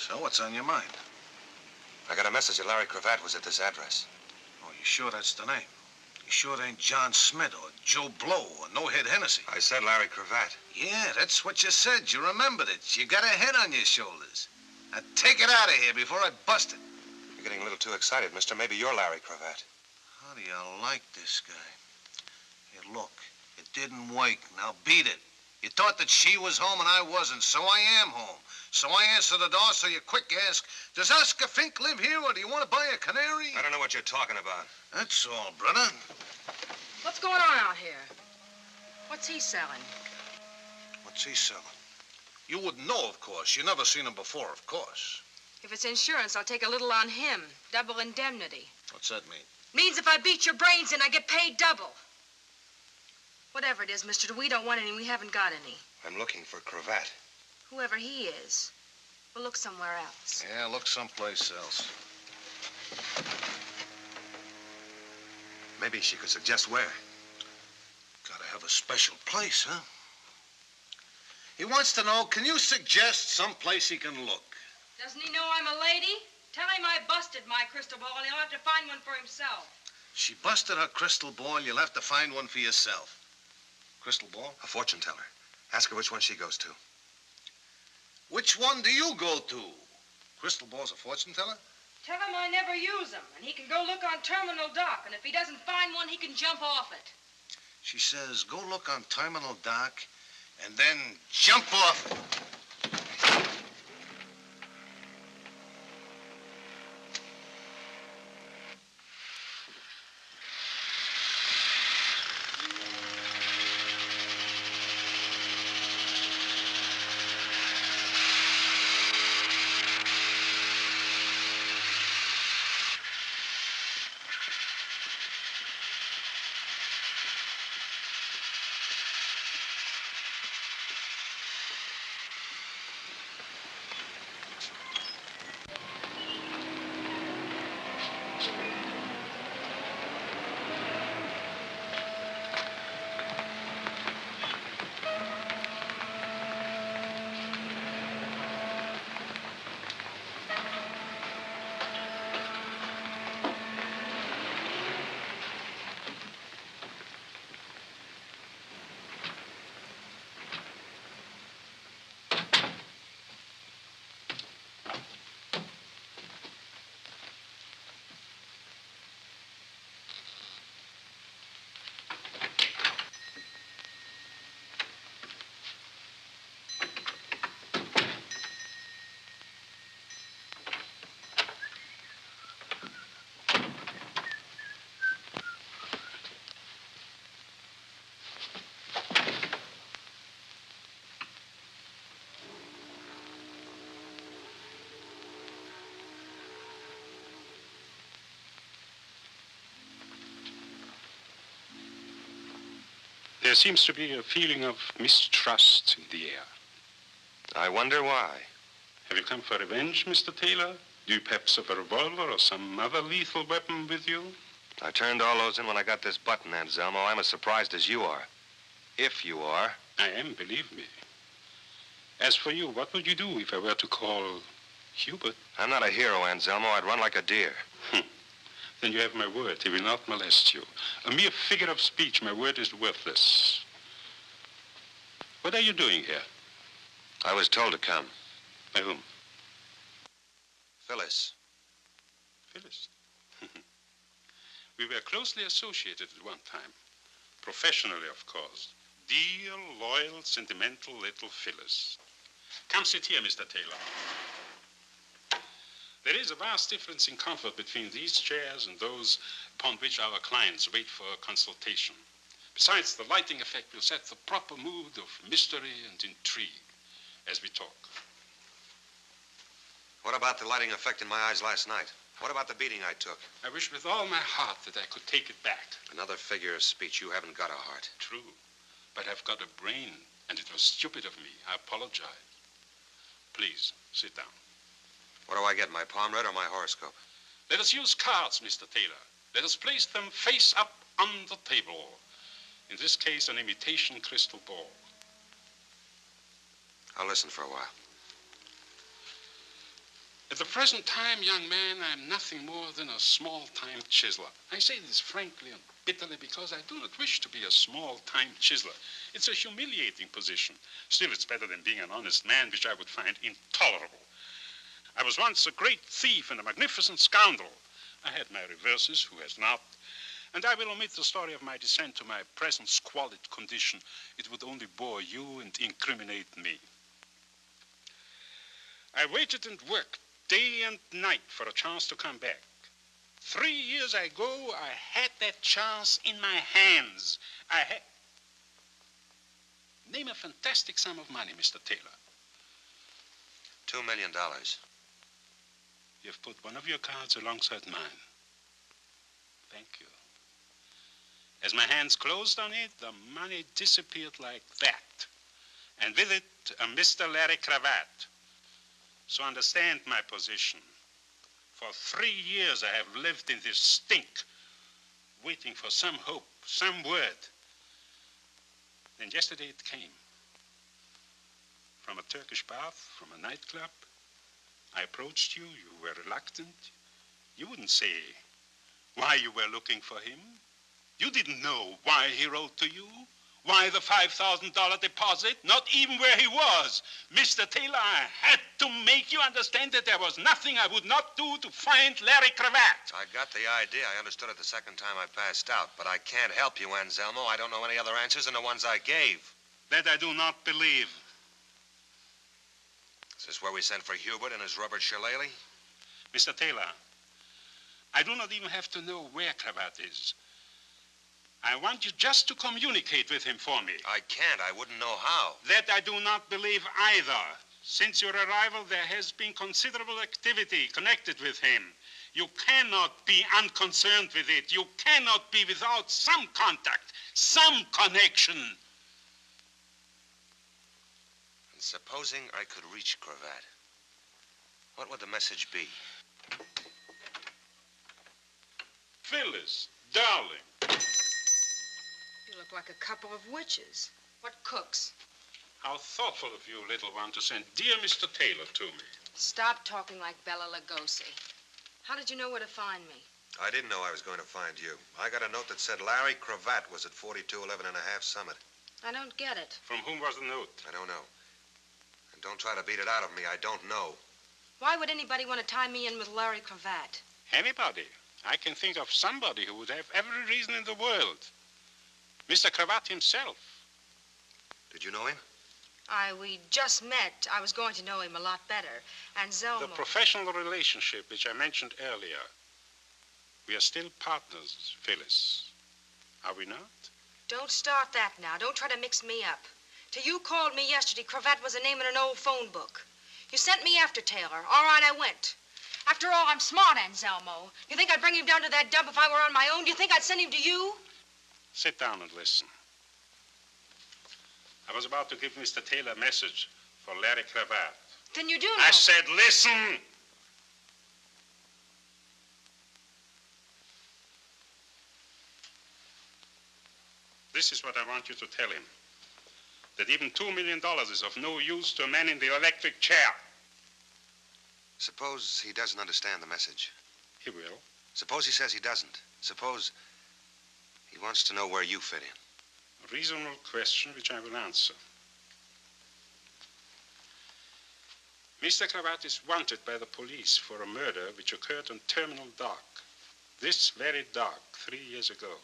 So, what's on your mind? I got a message that Larry Cravat was at this address. Oh, you sure that's the name? You sure it ain't John Smith or Joe Blow or No Head Hennessy? I said Larry Cravat. Yeah, that's what you said. You remembered it. You got a head on your shoulders. Now take it out of here before I bust it. You're getting a little too excited, mister. Maybe you're Larry Cravat. How do you like this guy? Here, look, it didn't work. Now beat it. You thought that she was home and I wasn't, so I am home. So I answer the door, so you quick ask, does Oscar Fink live here, or do you want to buy a canary? I don't know what you're talking about. That's all, brother. What's going on out here? What's he selling? What's he selling? You wouldn't know, of course. You never seen him before, of course. If it's insurance, I'll take a little on him. Double indemnity. What's that mean? Means if I beat your brains in, I get paid double. Whatever it is, mister, we don't want any. We haven't got any. I'm looking for Cravat. Whoever he is, we'll look somewhere else. Yeah, look someplace else. Maybe she could suggest where. Gotta have a special place, huh? He wants to know, can you suggest some place he can look? Doesn't he know I'm a lady? Tell him I busted my crystal ball and he'll have to find one for himself. She busted her crystal ball. You'll have to find one for yourself. Crystal ball? A fortune teller. Ask her which one she goes to. Which one do you go to? Crystal Ball's a fortune teller? Tell him I never use them, and he can go look on Terminal Dock, and if he doesn't find one, he can jump off it. She says, go look on Terminal Dock and then jump off it. There seems to be a feeling of mistrust in the air. I wonder why. Have you come for revenge, Mr. Taylor? Do you perhaps have a revolver or some other lethal weapon with you? I turned all those in when I got this button, Anselmo. I'm as surprised as you are. If you are. I am, believe me. As for you, what would you do if I were to call Hubert? I'm not a hero, Anselmo. I'd run like a deer. Then you have my word. He will not molest you. A mere figure of speech, my word is worthless. What are you doing here? I was told to come. By whom? Phyllis. Phyllis? We were closely associated at one time. Professionally, of course. Dear, loyal, sentimental little Phyllis. Come sit here, Mr. Taylor. There is a vast difference in comfort between these chairs and those upon which our clients wait for a consultation. Besides, the lighting effect will set the proper mood of mystery and intrigue as we talk. What about the lighting effect in my eyes last night? What about the beating I took? I wish with all my heart that I could take it back. Another figure of speech. You haven't got a heart. True, but I've got a brain, and it was stupid of me. I apologize. Please, sit down. What do I get, my palm read or my horoscope? Let us use cards, Mr. Taylor. Let us place them face up on the table. In this case, an imitation crystal ball. I'll listen for a while. At the present time, young man, I am nothing more than a small-time chiseler. I say this frankly and bitterly because I do not wish to be a small-time chiseler. It's a humiliating position. Still, it's better than being an honest man, which I would find intolerable. I was once a great thief and a magnificent scoundrel. I had my reverses, who has not? And I will omit the story of my descent to my present squalid condition. It would only bore you and incriminate me. I waited and worked day and night for a chance to come back. 3 years ago, I had that chance in my hands. Name a fantastic sum of money, Mr. Taylor. $2 million. You've put one of your cards alongside mine. Thank you. As my hands closed on it, the money disappeared like that. And with it, a Mr. Larry cravat. So understand my position. For 3 years I have lived in this stink, waiting for some hope, some word. Then yesterday it came. From a Turkish bath, from a nightclub. I approached you, you were reluctant. You wouldn't say why you were looking for him. You didn't know why he wrote to you, Why the $5,000 deposit? Not even where he was. Mr. Taylor, I had to make you understand that there was nothing I would not do to find Larry Cravat. I got the idea. I understood it the second time I passed out. But I can't help you, Anselmo. I don't know any other answers than the ones I gave. That I do not believe. Is this where we sent for Hubert and his rubber shillelagh? Mr. Taylor, I do not even have to know where Cravat is. I want you just to communicate with him for me. I can't. I wouldn't know how. That I do not believe either. Since your arrival, there has been considerable activity connected with him. You cannot be unconcerned with it. You cannot be without some contact, some connection. And supposing I could reach Cravat, what would the message be? Phyllis, darling. You look like a couple of witches. What cooks? How thoughtful of you, little one, to send dear Mr. Taylor to me. Stop talking like Bela Lugosi. How did you know where to find me? I didn't know I was going to find you. I got a note that said Larry Cravat was at 4211 and a half Summit. I don't get it. From whom was the note? I don't know. And don't try to beat it out of me. I don't know. Why would anybody want to tie me in with Larry Cravat? Anybody. I can think of somebody who would have every reason in the world. Mr. Cravat himself. Did you know him? We just met. I was going to know him a lot better. Anselmo. The professional relationship which I mentioned earlier. We are still partners, Phyllis. Are we not? Don't start that now. Don't try to mix me up. Till you called me yesterday, Cravat was a name in an old phone book. You sent me after Taylor. All right, I went. After all, I'm smart, Anselmo. You think I'd bring him down to that dump if I were on my own? Do you think I'd send him to you? Sit down and listen. I was about to give Mr. Taylor a message for Larry Cravat. Then you do know. I said, listen! This is what I want you to tell him. That even $2 million is of no use to a man in the electric chair. Suppose he doesn't understand the message. He will. Suppose he says he doesn't. Suppose he wants to know where you fit in. A reasonable question which I will answer. Mr. Cravat is wanted by the police for a murder which occurred on Terminal Dock. This very dock, 3 years ago.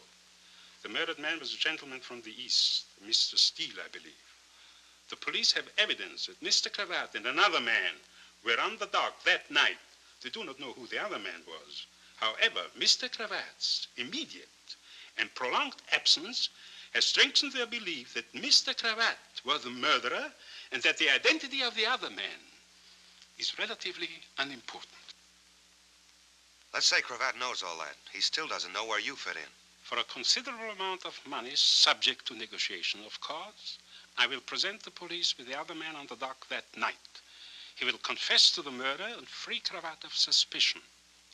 The murdered man was a gentleman from the East, Mr. Steele, I believe. The police have evidence that Mr. Cravat and another man were on the dock that night. They do not know who the other man was. However, Mr. Cravat's immediate and prolonged absence has strengthened their belief that Mr. Cravat was the murderer and that the identity of the other man is relatively unimportant. Let's say Cravat knows all that. He still doesn't know where you fit in. For a considerable amount of money, subject to negotiation, of course, I will present the police with the other man on the dock that night. He will confess to the murder and free Cravat of suspicion.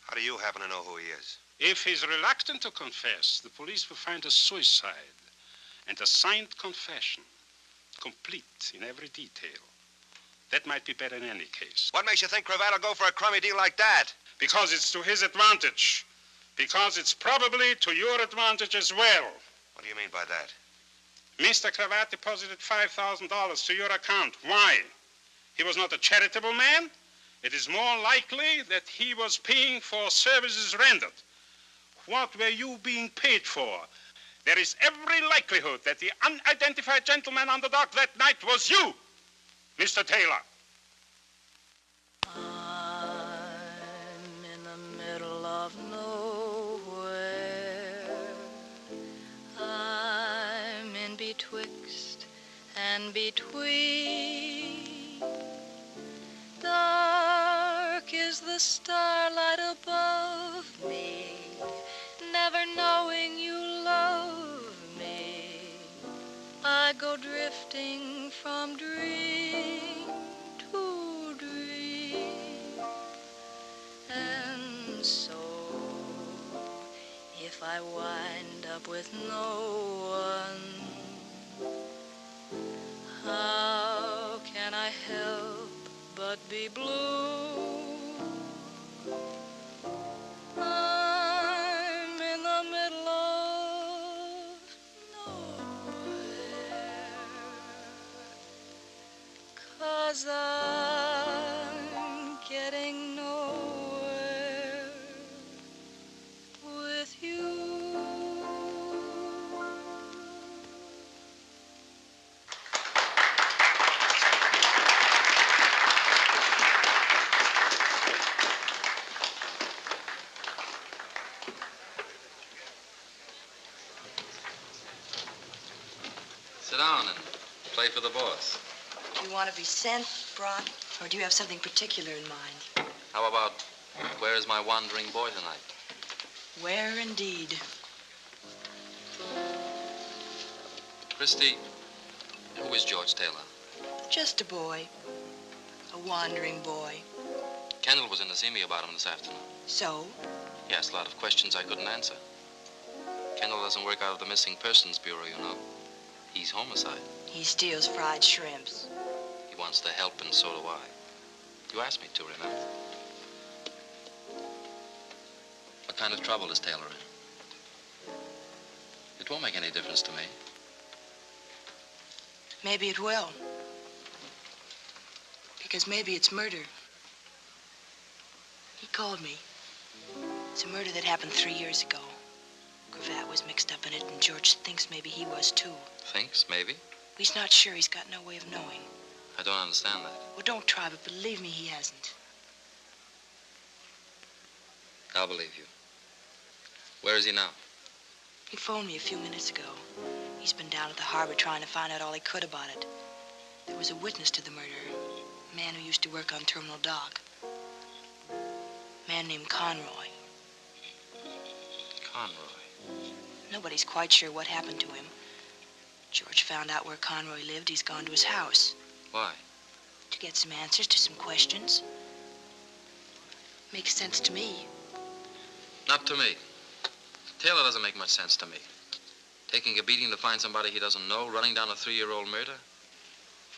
How do you happen to know who he is? If he's reluctant to confess, the police will find a suicide and a signed confession, complete in every detail. That might be better in any case. What makes you think Cravat will go for a crummy deal like that? Because it's to his advantage. Because it's probably to your advantage as well. What do you mean by that? Mr. Cravat deposited $5,000 to your account. Why? He was not a charitable man. It is more likely that he was paying for services rendered. What were you being paid for? There is every likelihood that the unidentified gentleman on the dock that night was you, Mr. Taylor. I'm in the middle of nowhere. I'm in betwixt and between. Dark is the starlight above me, never knowing you love me. I go drifting from dream to dream. And so, if I wind up with no one, how can I help but be blue? I'm in the middle of nowhere. 'cause I'm getting nowhere with you. Sit down and play for the boss. Do you want to be sent, brought, or do you have something particular in mind? How about, where is my wandering boy tonight? Where indeed? Christy, who is George Taylor? Just a boy. A wandering boy. Kendall was in to see me about him this afternoon. So? He asked a lot of questions I couldn't answer. Kendall doesn't work out of the Missing Persons Bureau, you know. He's homicide. He steals fried shrimps. He wants to help, and so do I. You asked me to, remember? What kind of trouble is Taylor in? It won't make any difference to me. Maybe it will. Because maybe it's murder. He called me. It's a murder that happened 3 years ago. Cravat was mixed up in it, and George thinks maybe he was too. Thinks, maybe? He's not sure. He's got no way of knowing. I don't understand that. Well, don't try, but believe me, he hasn't. I'll believe you. Where is he now? He phoned me a few minutes ago. He's been down at the harbor trying to find out all he could about it. There was a witness to the murder. A man who used to work on Terminal Dock. A man named Conroy. Conroy. Nobody's quite sure what happened to him. George found out where Conroy lived. He's gone to his house. Why? To get some answers to some questions. Makes sense to me. Not to me. Taylor doesn't make much sense to me. Taking a beating to find somebody he doesn't know, running down a 3-year-old murder.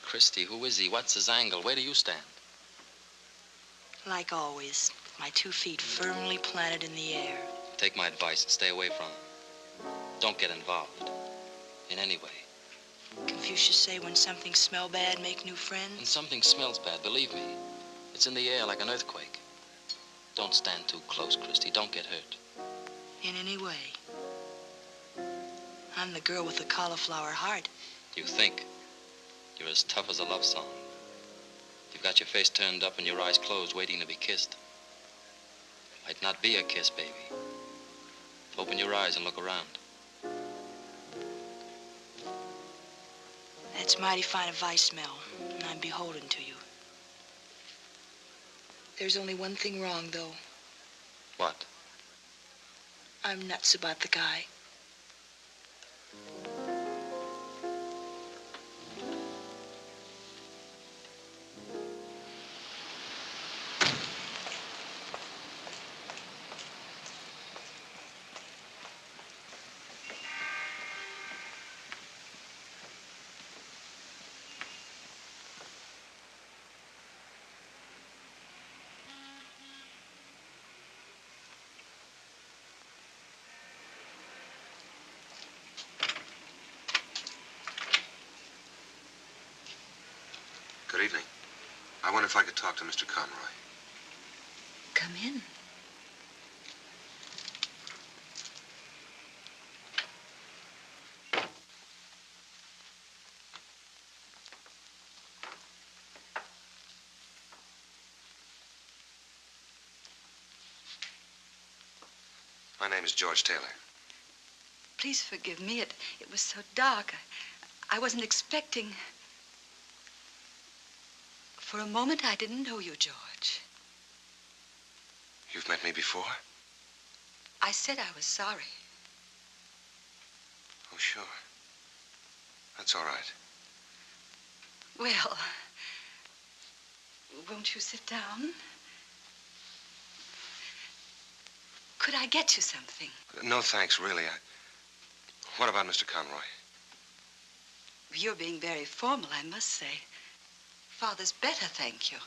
Christy, who is he? What's his angle? Where do you stand? Like always, my 2 feet firmly planted in the air. Take my advice and stay away from him. Don't get involved. In any way. Confucius say when something smell bad, make new friends. When something smells bad, believe me, it's in the air like an earthquake. Don't stand too close, Christy. Don't get hurt. In any way. I'm the girl with the cauliflower heart. You think. You're as tough as a love song. You've got your face turned up and your eyes closed, waiting to be kissed. Might not be a kiss, baby. Open your eyes and look around. That's mighty fine advice, smell, and I'm beholden to you. There's only one thing wrong, though. What? I'm nuts about the guy. Good evening. I wonder if I could talk to Mr. Conroy. Come in. My name is George Taylor. Please forgive me. It was so dark. I wasn't expecting... For a moment, I didn't know you, George. You've met me before? I said I was sorry. Oh, sure. That's all right. Well, won't you sit down? Could I get you something? No, thanks, really. What about Mr. Conroy? You're being very formal, I must say. Father's better, thank you.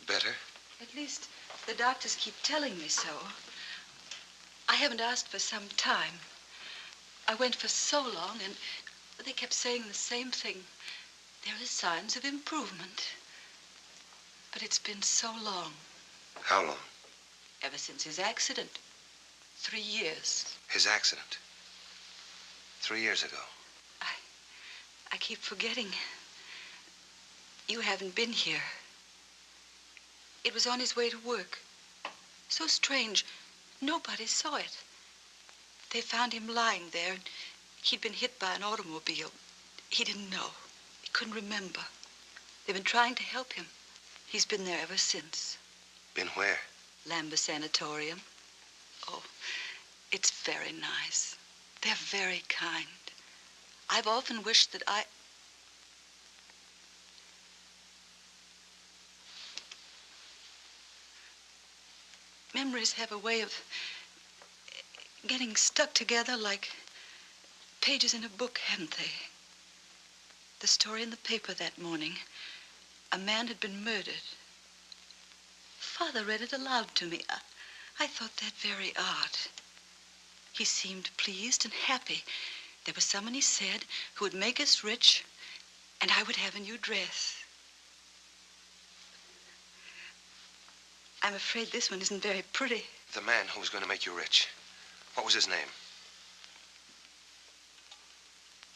Better? At least the doctors keep telling me so. I haven't asked for some time. I went for so long, and they kept saying the same thing. There are signs of improvement. But it's been so long. How long? Ever since his accident. 3 years. His accident? 3 years ago. I keep forgetting. You haven't been here. It was on his way to work. So strange. Nobody saw it. They found him lying there, and he'd been hit by an automobile. He didn't know. He couldn't remember. They've been trying to help him. He's been there ever since. Been where? Lambeth Sanatorium. Oh, it's very nice. They're very kind. I've often wished that Memories have a way of getting stuck together like pages in a book, haven't they? The story in the paper that morning. A man had been murdered. Father read it aloud to me. I thought that very odd. He seemed pleased and happy. There was someone, he said, who would make us rich, and I would have a new dress. I'm afraid this one isn't very pretty. The man who was going to make you rich. What was his name?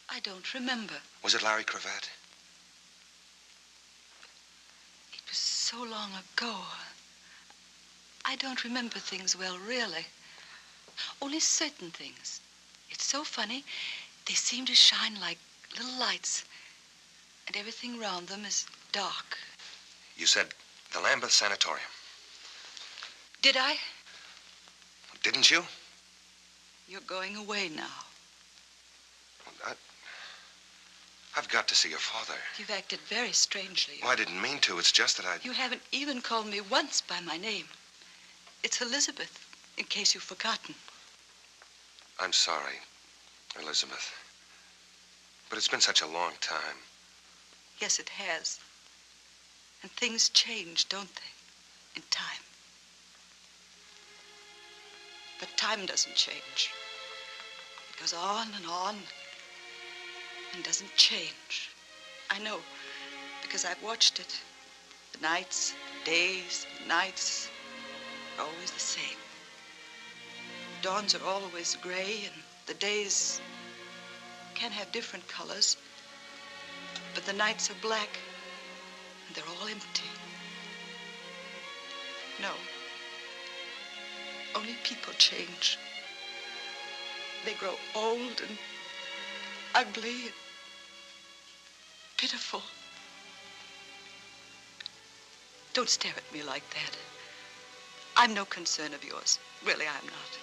I don't remember. Was it Larry Cravat? It was so long ago. I don't remember things well, really. Only certain things. It's so funny. They seem to shine like little lights, and everything around them is dark. You said the Lambeth Sanatorium. Did I? Didn't you? You're going away now. I've got to see your father. You've acted very strangely. Well, I didn't mean to. It's just that I... You haven't even called me once by my name. It's Elizabeth, in case you've forgotten. I'm sorry, Elizabeth. But it's been such a long time. Yes, it has. And things change, don't they? In time. But time doesn't change. It goes on and doesn't change. I know, because I've watched it. The nights, days, nights are always the same. Dawns are always gray, and the days can have different colors, but the nights are black, and they're all empty. No. Only people change. They grow old and ugly and pitiful. Don't stare at me like that. I'm no concern of yours. Really, I'm not.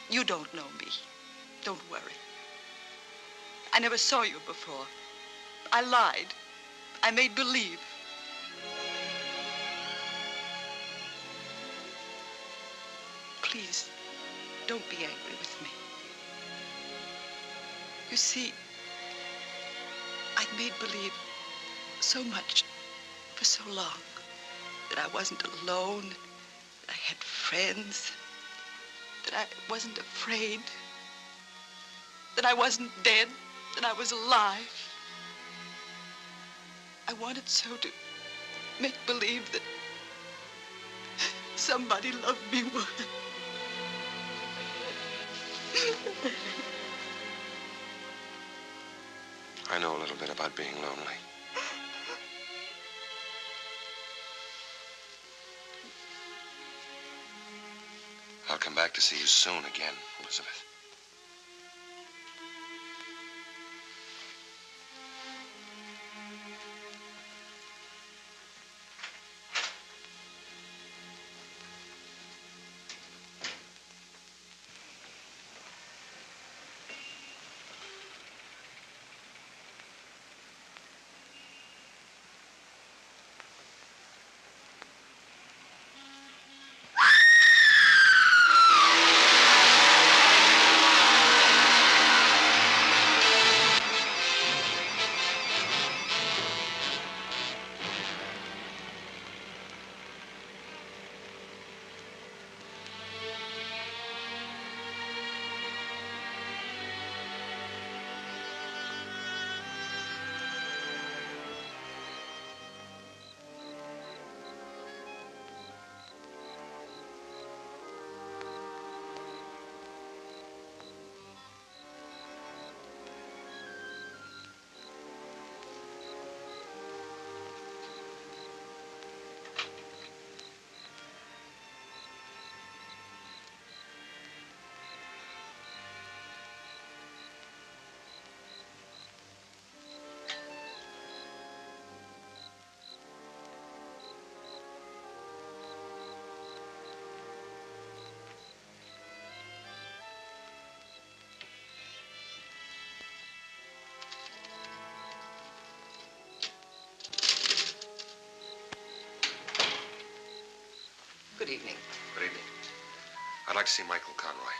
You don't know me. Don't worry. I never saw you before. I lied. I made believe. Please, don't be angry with me. You see, I'd made believe so much for so long that I wasn't alone, that I had friends, that I wasn't afraid, that I wasn't dead, that I was alive. I wanted so to make believe that somebody loved me more. I know a little bit about being lonely. I'll come back to see you soon again, Elizabeth. Good evening. Good evening. I'd like to see Michael Conroy.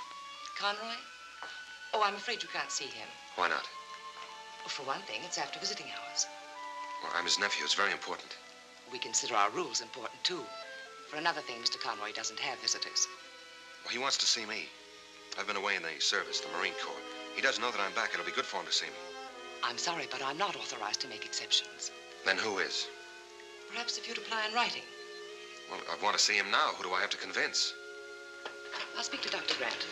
Conroy? Oh, I'm afraid you can't see him. Why not? Well, for one thing, it's after visiting hours. Well, I'm his nephew. It's very important. We consider our rules important, too. For another thing, Mr. Conroy doesn't have visitors. Well, he wants to see me. I've been away in the service, the Marine Corps. He doesn't know that I'm back. It'll be good for him to see me. I'm sorry, but I'm not authorized to make exceptions. Then who is? Perhaps if you'd apply in writing. Well, I want to see him now. Who do I have to convince? I'll speak to Dr. Grant.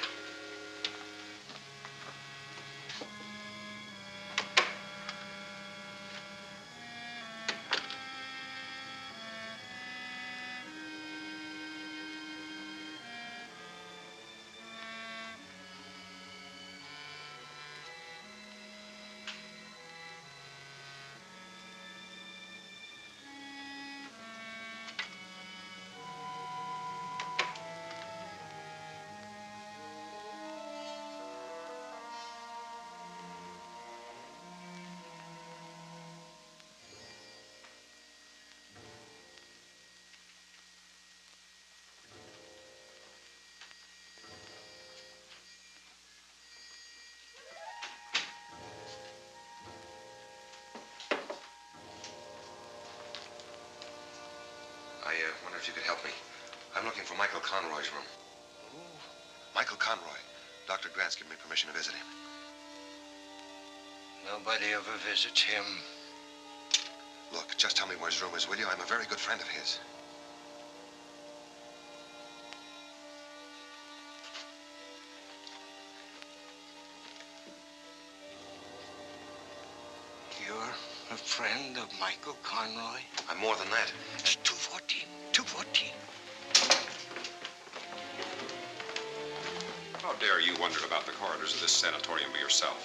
I wonder if you could help me. I'm looking for Michael Conroy's room. Michael Conroy. Dr. Grant's given me permission to visit him. Nobody ever visits him. Look, just tell me where his room is, will you? I'm a very good friend of his. You're a friend of Michael Conroy? I'm more than that. It's 214. 214. How dare you wander about the corridors of this sanatorium by yourself?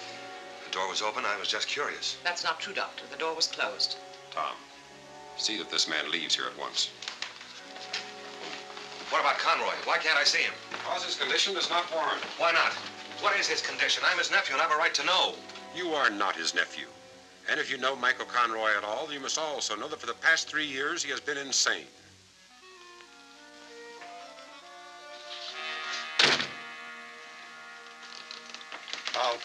The door was open. I was just curious. That's not true, Doctor. The door was closed. Tom, see that this man leaves here at once. What about Conroy? Why can't I see him? Because his condition does not warrant. Why not? What is his condition? I'm his nephew and I have a right to know. You are not his nephew. And if you know Michael Conroy at all, you must also know that for the past 3 years he has been insane. Out.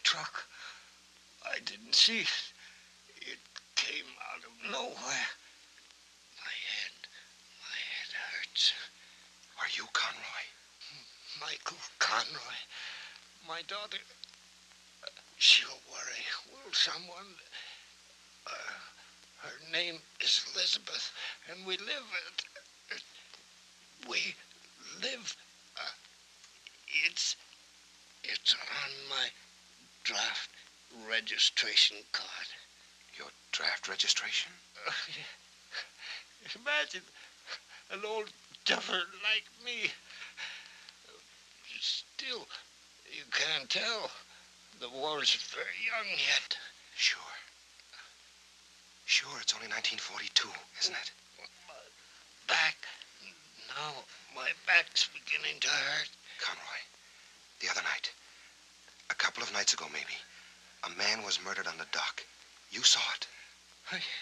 truck. I didn't see it. It came out of nowhere. My head hurts. Are you Conroy? Michael Conroy. My daughter, she'll worry. Will someone? Her name is Elizabeth, and we live it's on my draft registration card. Your draft registration? Imagine an old duffer like me. Still, you can't tell. The war's very young yet. Sure. Sure, it's only 1942, isn't it? Back. Now, my back's beginning to hurt. Conroy, the other night, a couple of nights ago maybe, a man was murdered on the dock. You saw it.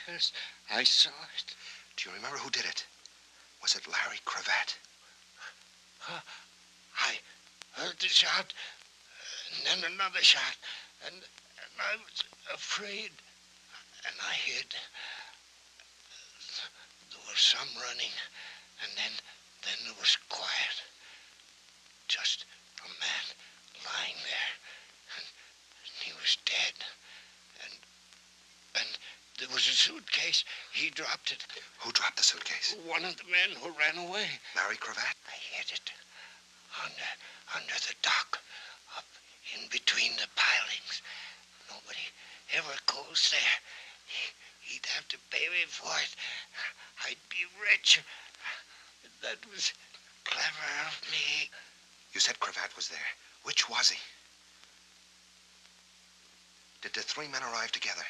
Yes, I saw it. Do you remember who did it? Was it Larry Cravat? I heard the shot, and then another shot, and I was afraid, and I hid. There was some running, and then there was quiet. Just a man lying there, and he was dead. And there was a suitcase. He dropped it. Who dropped the suitcase? One of the men who ran away. Larry Cravat? I hid it under the dock, up in between the pilings. Nobody ever goes there. He'd have to pay me for it. I'd be rich. That was clever of me. You said Cravat was there. Which was he? Did the three men arrive together?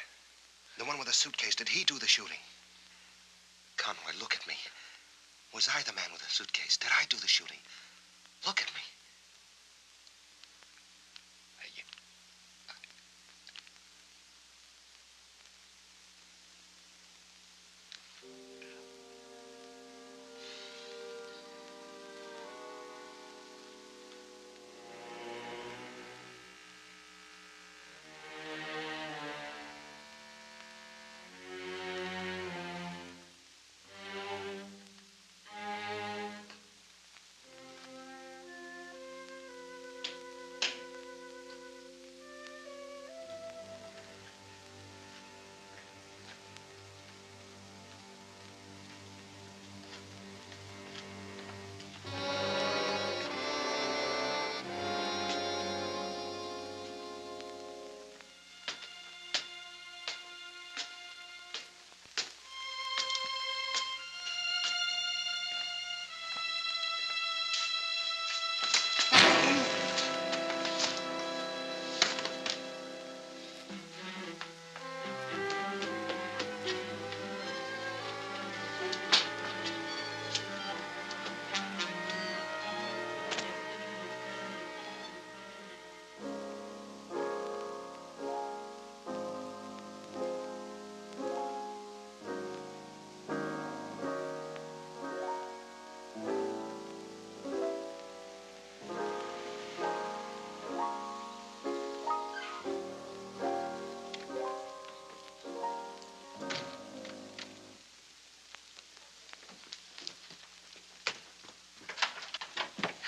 The one with the suitcase, did he do the shooting? Conroy, look at me. Was I the man with the suitcase? Did I do the shooting? Look at me.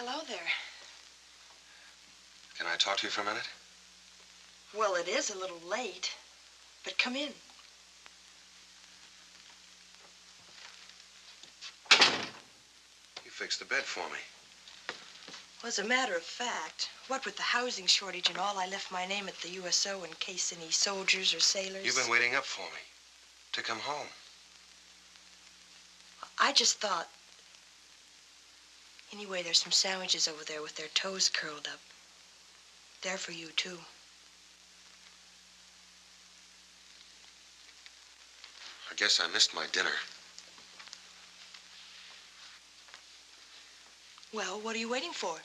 Hello there. Can I talk to you for a minute? Well, it is a little late, but come in. You fixed the bed for me. Well, as a matter of fact, what with the housing shortage and all, I left my name at the USO in case any soldiers or sailors... You've been waiting up for me to come home. I just thought... Anyway, there's some sandwiches over there with their toes curled up. They're for you, too. I guess I missed my dinner. Well, what are you waiting for?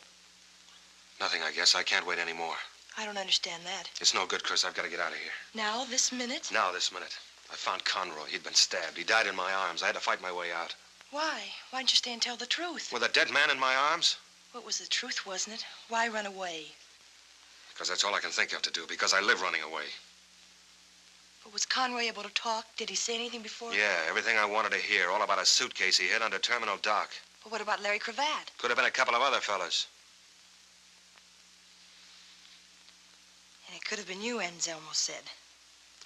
Nothing, I guess. I can't wait anymore. I don't understand that. It's no good, Chris. I've got to get out of here. Now, this minute? Now, this minute. I found Conroy. He'd been stabbed. He died in my arms. I had to fight my way out. Why? Why didn't you stay and tell the truth? With a dead man in my arms? Well, it was the truth, wasn't it? Why run away? Because that's all I can think of to do, because I live running away. But was Conroy able to talk? Did he say anything before? Yeah, everything I wanted to hear, all about a suitcase he hid under Terminal Dock. But what about Larry Cravat? Could have been a couple of other fellas. And it could have been you, Anselmo said.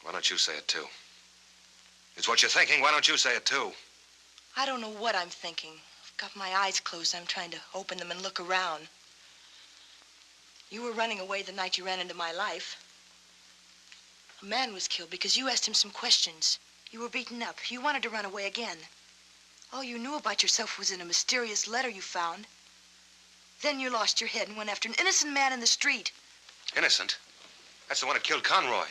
Why don't you say it, too? It's what you're thinking. Why don't you say it, too? I don't know what I'm thinking. I've got my eyes closed. I'm trying to open them and look around. You were running away the night you ran into my life. A man was killed because you asked him some questions. You were beaten up. You wanted to run away again. All you knew about yourself was in a mysterious letter you found. Then you lost your head and went after an innocent man in the street. Innocent? That's the one who killed Conroy.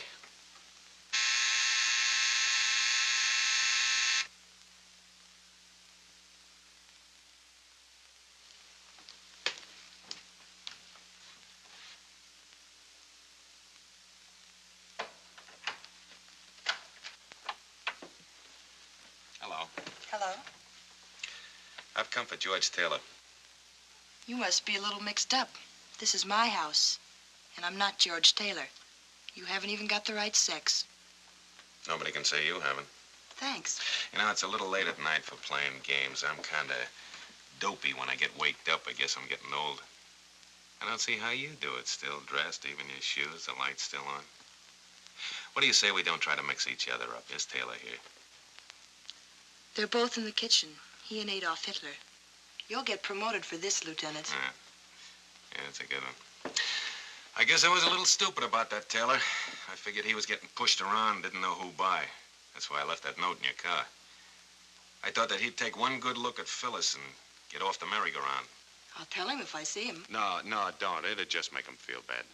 Hello? I've come for George Taylor. You must be a little mixed up. This is my house, and I'm not George Taylor. You haven't even got the right sex. Nobody can say you haven't. Thanks. You know, it's a little late at night for playing games. I'm kind of dopey when I get waked up. I guess I'm getting old. I don't see how you do it. Still dressed, even your shoes, the light's still on. What do you say we don't try to mix each other up? There's Taylor here. They're both in the kitchen, he and Adolf Hitler. You'll get promoted for this, Lieutenant. Yeah, that's a good one. I guess I was a little stupid about that, Taylor. I figured he was getting pushed around, didn't know who by. That's why I left that note in your car. I thought that he'd take one good look at Phyllis and get off the merry-go-round. I'll tell him if I see him. No, don't. It'd just make him feel bad.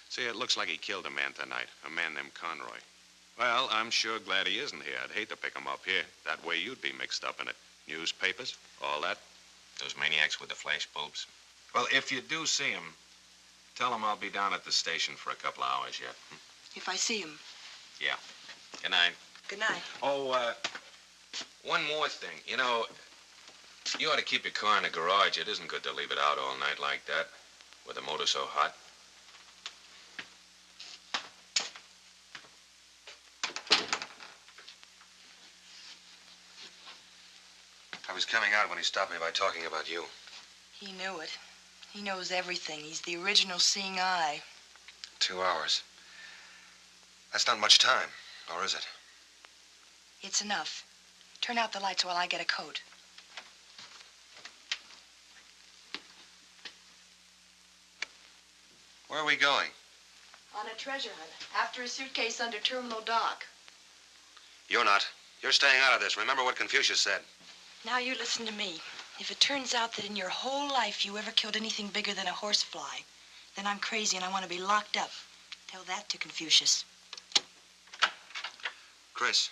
See, it looks like he killed a man tonight, a man named Conroy. Well, I'm sure glad he isn't here. I'd hate to pick him up here. That way you'd be mixed up in it. Newspapers, all that. Those maniacs with the flash bulbs. Well, if you do see him, tell him I'll be down at the station for a couple of hours yet. If I see him. Yeah. Good night. Good night. Oh, one more thing. You know, you ought to keep your car in the garage. It isn't good to leave it out all night like that, with the motor so hot. I was coming out when he stopped me by talking about you. He knew it. He knows everything. He's the original seeing eye. 2 hours. That's not much time, or is it? It's enough. Turn out the lights while I get a coat. Where are we going? On a treasure hunt. After a suitcase under Terminal Dock. You're not. You're staying out of this. Remember what Confucius said. Now you listen to me. If it turns out that in your whole life you ever killed anything bigger than a horsefly, then I'm crazy and I want to be locked up. Tell that to Confucius. Chris.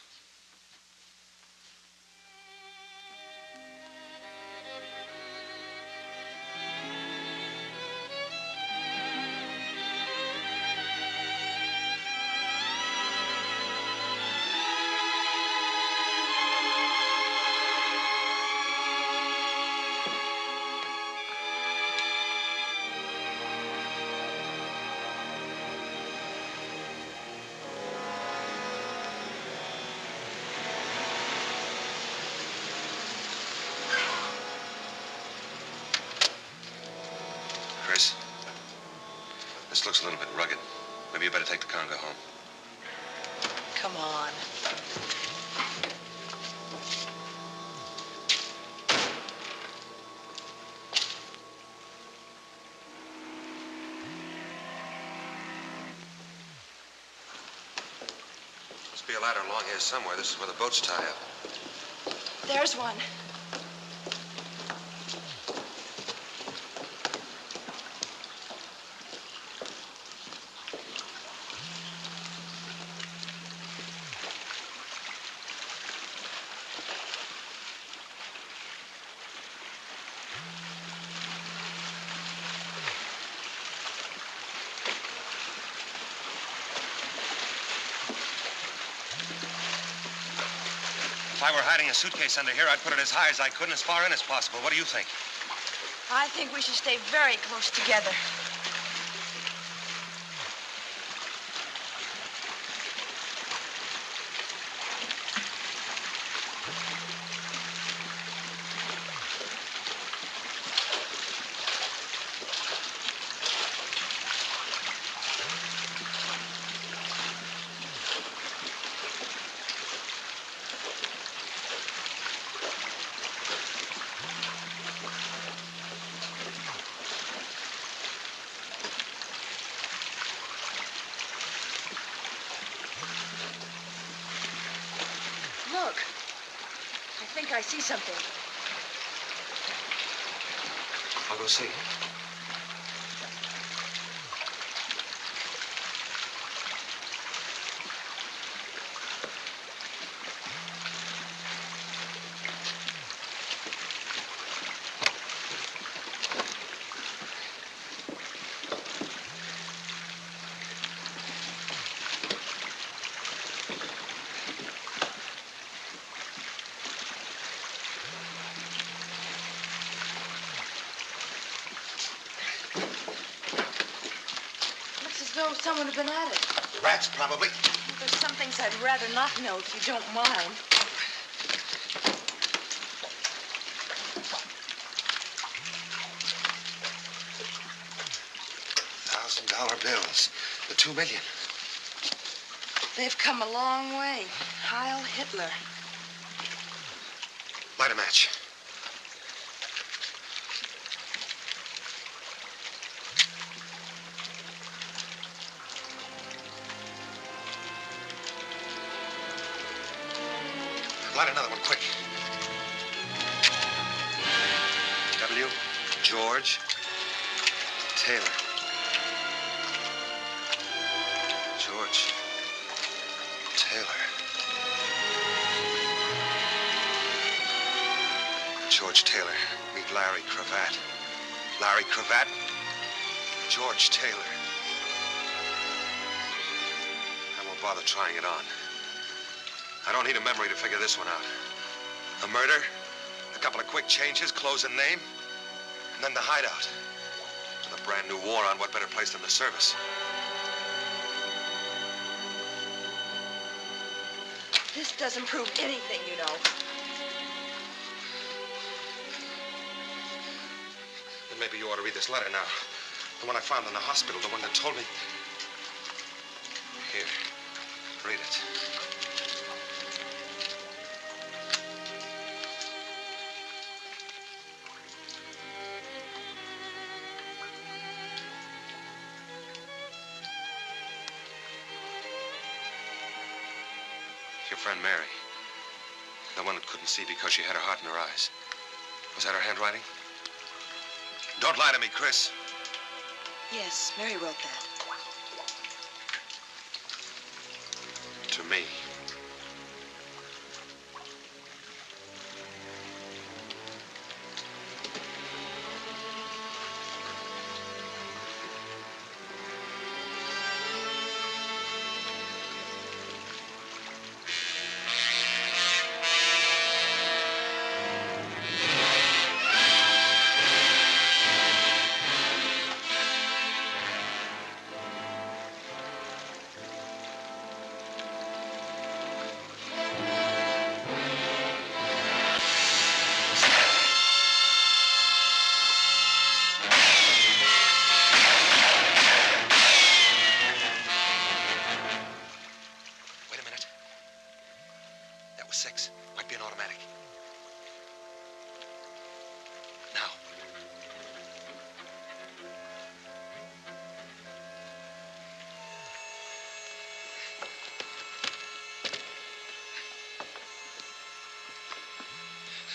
Chris, this looks a little bit rugged. Maybe you better take the car and go home. Come on. Must be a ladder along here somewhere. This is where the boats tie up. There's one. If I were hiding a suitcase under here, I'd put it as high as I could and as far in as possible. What do you think? I think we should stay very close together. think I see something. I'll go see. Though someone had been at it. Rats, probably. There's some things I'd rather not know if you don't mind. $1,000 bills. The 2 million. They've come a long way. Heil Hitler. Light a match. Light another one, quick. W. George Taylor. George Taylor. George Taylor. Meet Larry Cravat. Larry Cravat. George Taylor. I won't bother trying it on. I don't need a memory to figure this one out. A murder, a couple of quick changes, clothes and name, and then the hideout. With a brand new war on, what better place than the service? This doesn't prove anything, you know. Then maybe you ought to read this letter now. The one I found in the hospital, the one that told me... Here, read it. Your friend Mary. The one that couldn't see because she had her heart in her eyes. Was that her handwriting? Don't lie to me, Chris. Yes, Mary wrote that. To me.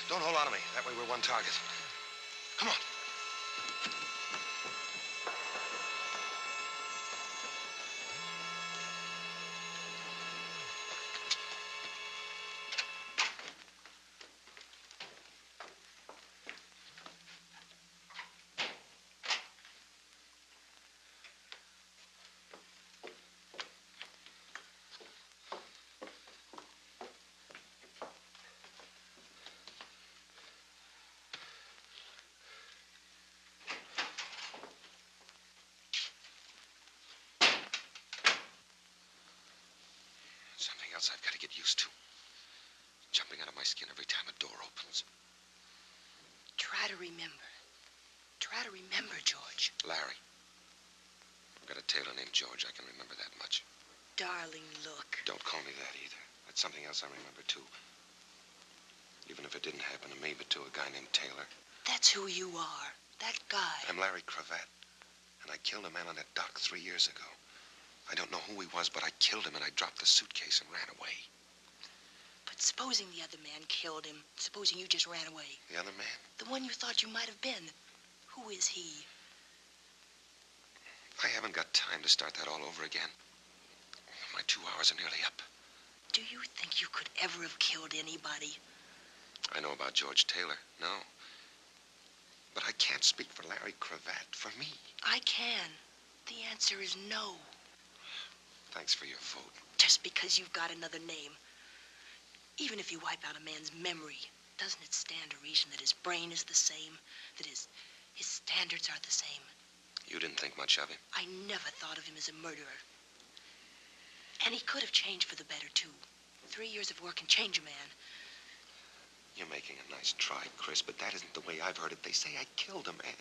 Don't hold on to me. That way we're one target. Come on. Something else I've got to get used to. Jumping out of my skin every time a door opens. Try to remember. Try to remember, George. Larry. I've got a tailor named George. I can remember that much. Darling, look. Don't call me that either. That's something else I remember, too. Even if it didn't happen to me, but to a guy named Taylor. That's who you are. That guy. I'm Larry Cravat. And I killed a man on that dock 3 years ago. I don't know who he was, but I killed him and I dropped the suitcase and ran away. But Supposing the other man killed him. Supposing you just ran away. The other man? The one you thought you might have been. Who is he? I haven't got time to start that all over again. My 2 hours are nearly up. Do you think you could ever have killed anybody? I know about George Taylor. No. But I can't speak for Larry Cravat. For me. I can. The answer is no. Thanks for your vote. Just because you've got another name. Even if you wipe out a man's memory, doesn't it stand to reason that his brain is the same? That his standards are the same? You didn't think much of him? I never thought of him as a murderer. And he could have changed for the better, too. 3 years of work can change a man. You're making a nice try, Chris, but that isn't the way I've heard it. They say I killed a man.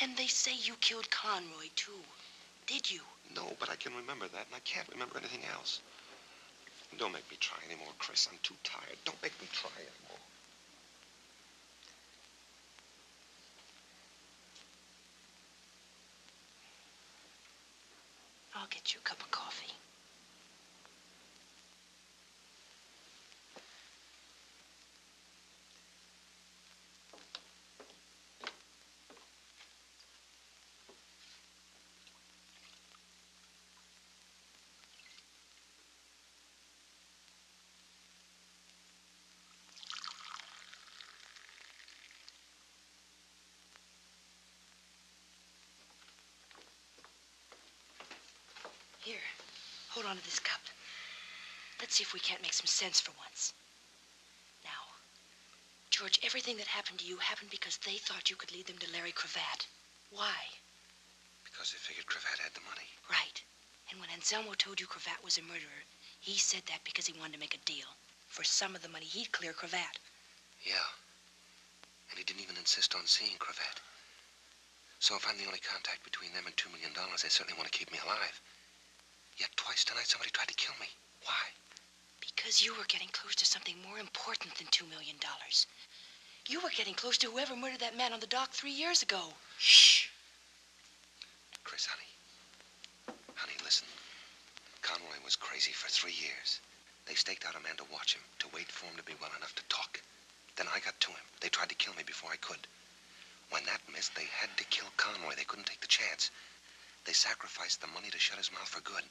And they say you killed Conroy, too. Did you? No, but I can remember that, and I can't remember anything else. Don't make me try anymore, Chris. I'm too tired. Don't make me try anymore. I'll get you a cup of coffee. Here, hold on to this cup. Let's see if we can't make some sense for once. Now, George, everything that happened to you happened because they thought you could lead them to Larry Cravat. Why? Because they figured Cravat had the money. Right. And when Anselmo told you Cravat was a murderer, he said that because he wanted to make a deal. For some of the money, he'd clear Cravat. Yeah. And he didn't even insist on seeing Cravat. So if I'm the only contact between them and $2 million, they certainly want to keep me alive. Yet twice tonight somebody tried to kill me. Why? Because you were getting close to something more important than $2 million. You were getting close to whoever murdered that man on the dock 3 years ago. Shh. Chris, honey. Honey, listen. Conroy was crazy for 3 years. They staked out a man to watch him, to wait for him to be well enough to talk. Then I got to him. They tried to kill me before I could. When that missed, they had to kill Conroy. They couldn't take the chance. They sacrificed the money to shut his mouth for good.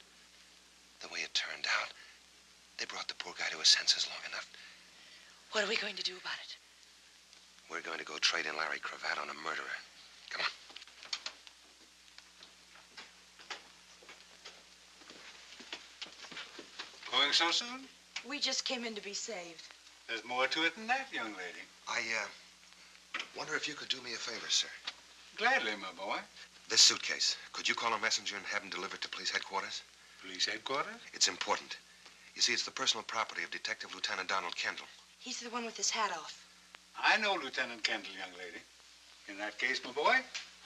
The way it turned out, they brought the poor guy to his senses long enough. What are we going to do about it? We're going to go trade in Larry Cravat on a murderer. Come on. Going so soon? We just came in to be saved. There's more to it than that, young lady. I wonder if you could do me a favor, sir. Gladly, my boy. This suitcase, could you call a messenger and have him delivered to police headquarters? Police headquarters? It's important. You see, it's the personal property of Detective Lieutenant Donald Kendall. He's the one with his hat off. I know Lieutenant Kendall, young lady. In that case, my boy,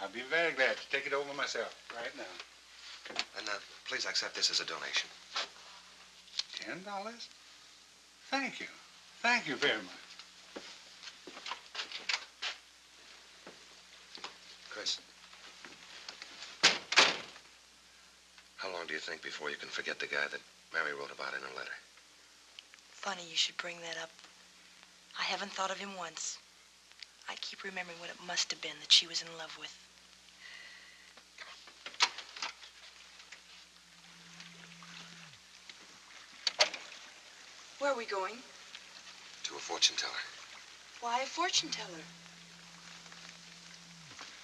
I'll be very glad to take it over myself right now. And please accept this as a donation. $10? Thank you. Thank you very much. Chris. How long do you think before you can forget the guy that Mary wrote about in her letter? Funny you should bring that up. I haven't thought of him once. I keep remembering what it must have been that she was in love with. Where are we going? To a fortune teller. Why a fortune teller?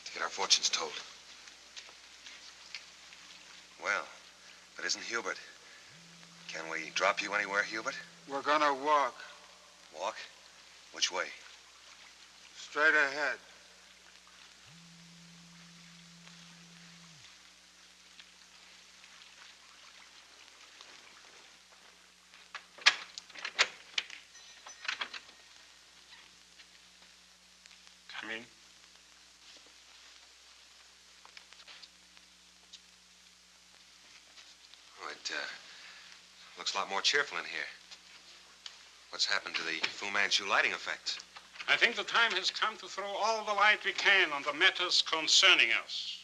To get our fortunes told. Well, if it isn't Hubert. Can we drop you anywhere, Hubert? We're gonna walk. Walk? Which way? Straight ahead. Come in. Oh, it looks a lot more cheerful in here. What's happened to the Fu Manchu lighting effects? I think the time has come to throw all the light we can on the matters concerning us.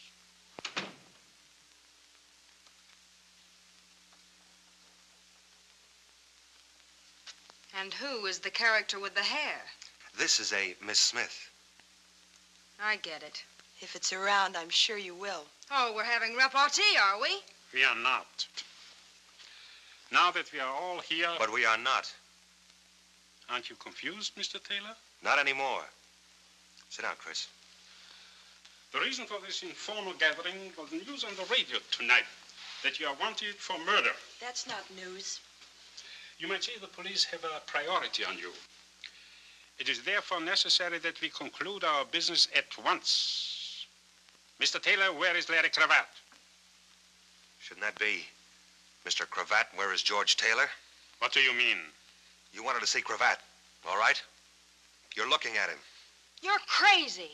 And who is the character with the hair? This is a Miss Smith. I get it. If it's around, I'm sure you will. Oh, we're having repartee, are we? We are not. Now that we are all here... But we are not. Aren't you confused, Mr. Taylor? Not anymore. Sit down, Chris. The reason for this informal gathering was the news on the radio tonight that you are wanted for murder. That's not news. You might say the police have a priority on you. It is therefore necessary that we conclude our business at once. Mr. Taylor, where is Larry Cravat? Shouldn't that be Mr. Cravat? Where is George Taylor? What do you mean? You wanted to see Cravat, all right? You're looking at him. You're crazy.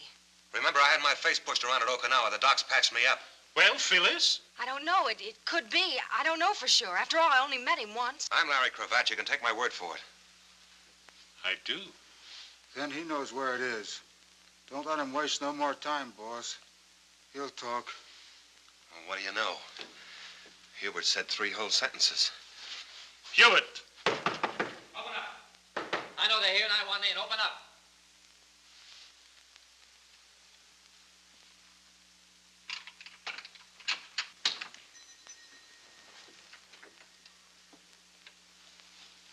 Remember, I had my face pushed around at Okinawa. The docs patched me up. Well, Phyllis? I don't know. It could be. I don't know for sure. After all, I only met him once. I'm Larry Cravat. You can take my word for it. I do. Then he knows where it is. Don't let him waste no more time, boss. He'll talk. Well, what do you know? Hubert said 3 whole sentences. Hubert! Open up. I know they're here and I want in. Open up.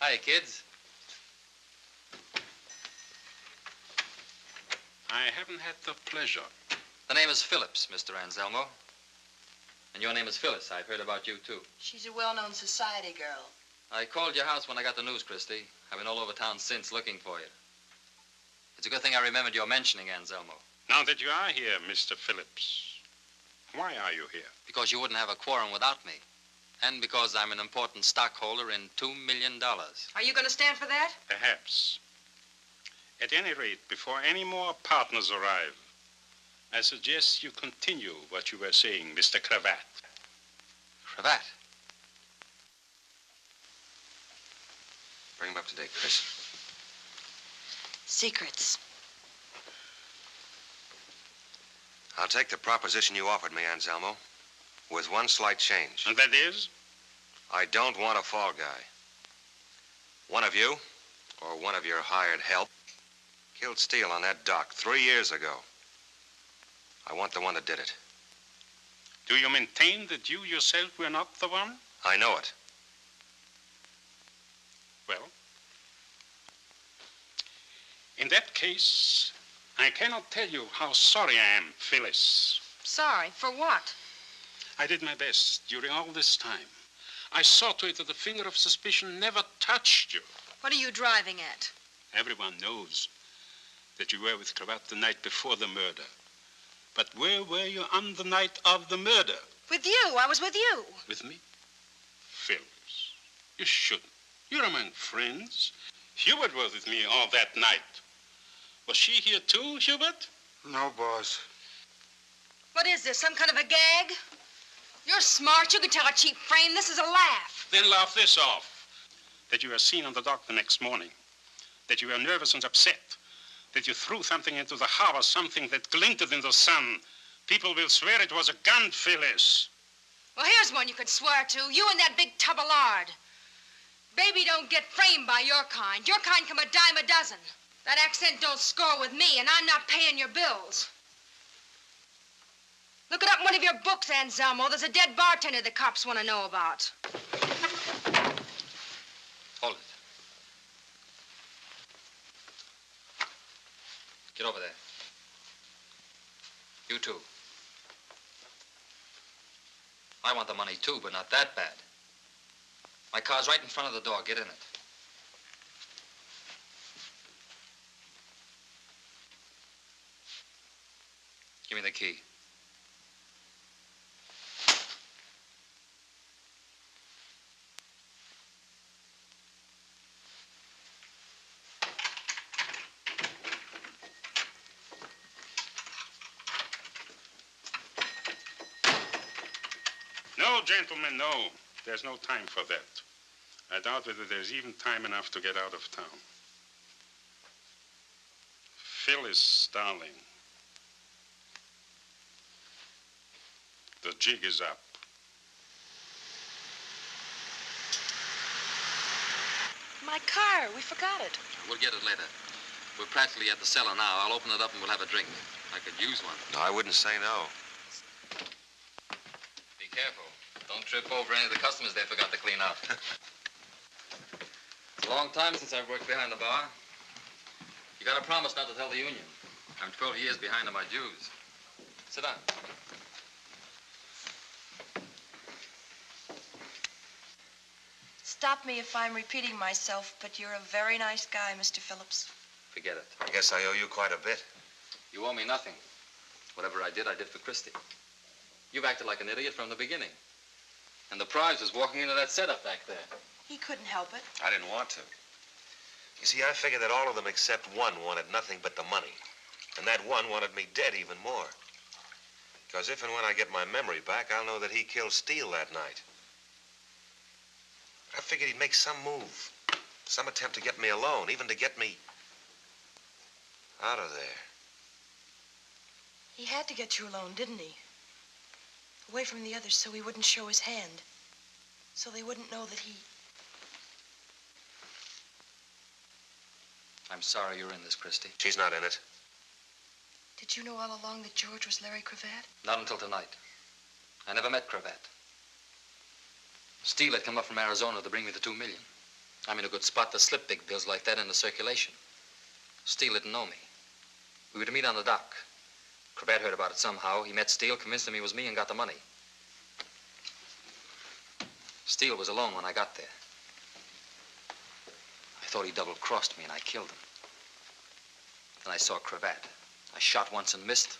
Hi, kids. I haven't had the pleasure. The name is Phillips, Mr. Anselmo. And your name is Phyllis. I've heard about you, too. She's a well-known society girl. I called your house when I got the news, Christy. I've been all over town since looking for you. It's a good thing I remembered your mentioning, Anselmo. Now that you are here, Mr. Phillips, why are you here? Because you wouldn't have a quorum without me. And because I'm an important stockholder in $2 million. Are you going to stand for that? Perhaps. At any rate, before any more partners arrive, I suggest you continue what you were saying, Mr. Cravat. Cravat? Bring him up to date, Chris. Secrets. I'll take the proposition you offered me, Anselmo, with one slight change. And that is? I don't want a fall guy. One of you, or one of your hired help, killed Steele on that dock 3 years ago. I want the one that did it. Do you maintain that you yourself were not the one? I know it. Well, in that case, I cannot tell you how sorry I am, Phyllis. Sorry, for what? I did my best during all this time. I saw to it that the finger of suspicion never touched you. What are you driving at? Everyone knows that you were with Cravat the night before the murder. But where were you on the night of the murder? With you. I was with you. With me? Phyllis, you shouldn't. You're among friends. Hubert was with me all that night. Was she here too, Hubert? No, boss. What is this, some kind of a gag? You're smart. You can tell a cheap frame. This is a laugh. Then laugh this off. That you were seen on the dock the next morning. That you were nervous and upset. That you threw something into the harbor, something that glinted in the sun. People will swear it was a gun, Phyllis. Well, here's one you could swear to. You and that big tub of lard. Baby don't get framed by your kind. Your kind come a dime a dozen. That accent don't score with me, and I'm not paying your bills. Look it up in one of your books, Anselmo. There's a dead bartender the cops want to know about. Hold it. Get over there. You too. I want the money too, but not that bad. My car's right in front of the door. Get in it. Give me the key. No, gentlemen, no. There's no time for that. I doubt whether there's even time enough to get out of town. Phyllis, darling. The jig is up. My car. We forgot it. We'll get it later. We're practically at the cellar now. I'll open it up and we'll have a drink. I could use one. No, I wouldn't say no. Be careful. Don't trip over any of the customers they forgot to clean out. It's a long time since I've worked behind the bar. You got to promise not to tell the union. I'm 12 years behind on my dues. Sit down. Stop me if I'm repeating myself, but you're a very nice guy, Mr. Phillips. Forget it. I guess I owe you quite a bit. You owe me nothing. Whatever I did for Christie. You've acted like an idiot from the beginning. And the prize was walking into that setup back there. He couldn't help it. I didn't want to. You see, I figured that all of them except one wanted nothing but the money. And that one wanted me dead even more. Because if and when I get my memory back, I'll know that he killed Steele that night. But I figured he'd make some move. Some attempt to get me alone, even to get me out of there. He had to get you alone, didn't he? Away from the others so he wouldn't show his hand. So they wouldn't know that he... I'm sorry you're in this, Christie. She's not in it. Did you know all along that George was Larry Cravat? Not until tonight. I never met Cravat. Steele had come up from Arizona to bring me the $2 million. I'm in a good spot to slip big bills like that into circulation. Steele didn't know me. We were to meet on the dock. Cravat heard about it somehow. He met Steele, convinced him he was me, and got the money. Steele was alone when I got there. I thought he double-crossed me, and I killed him. Then I saw Cravat. I shot once and missed.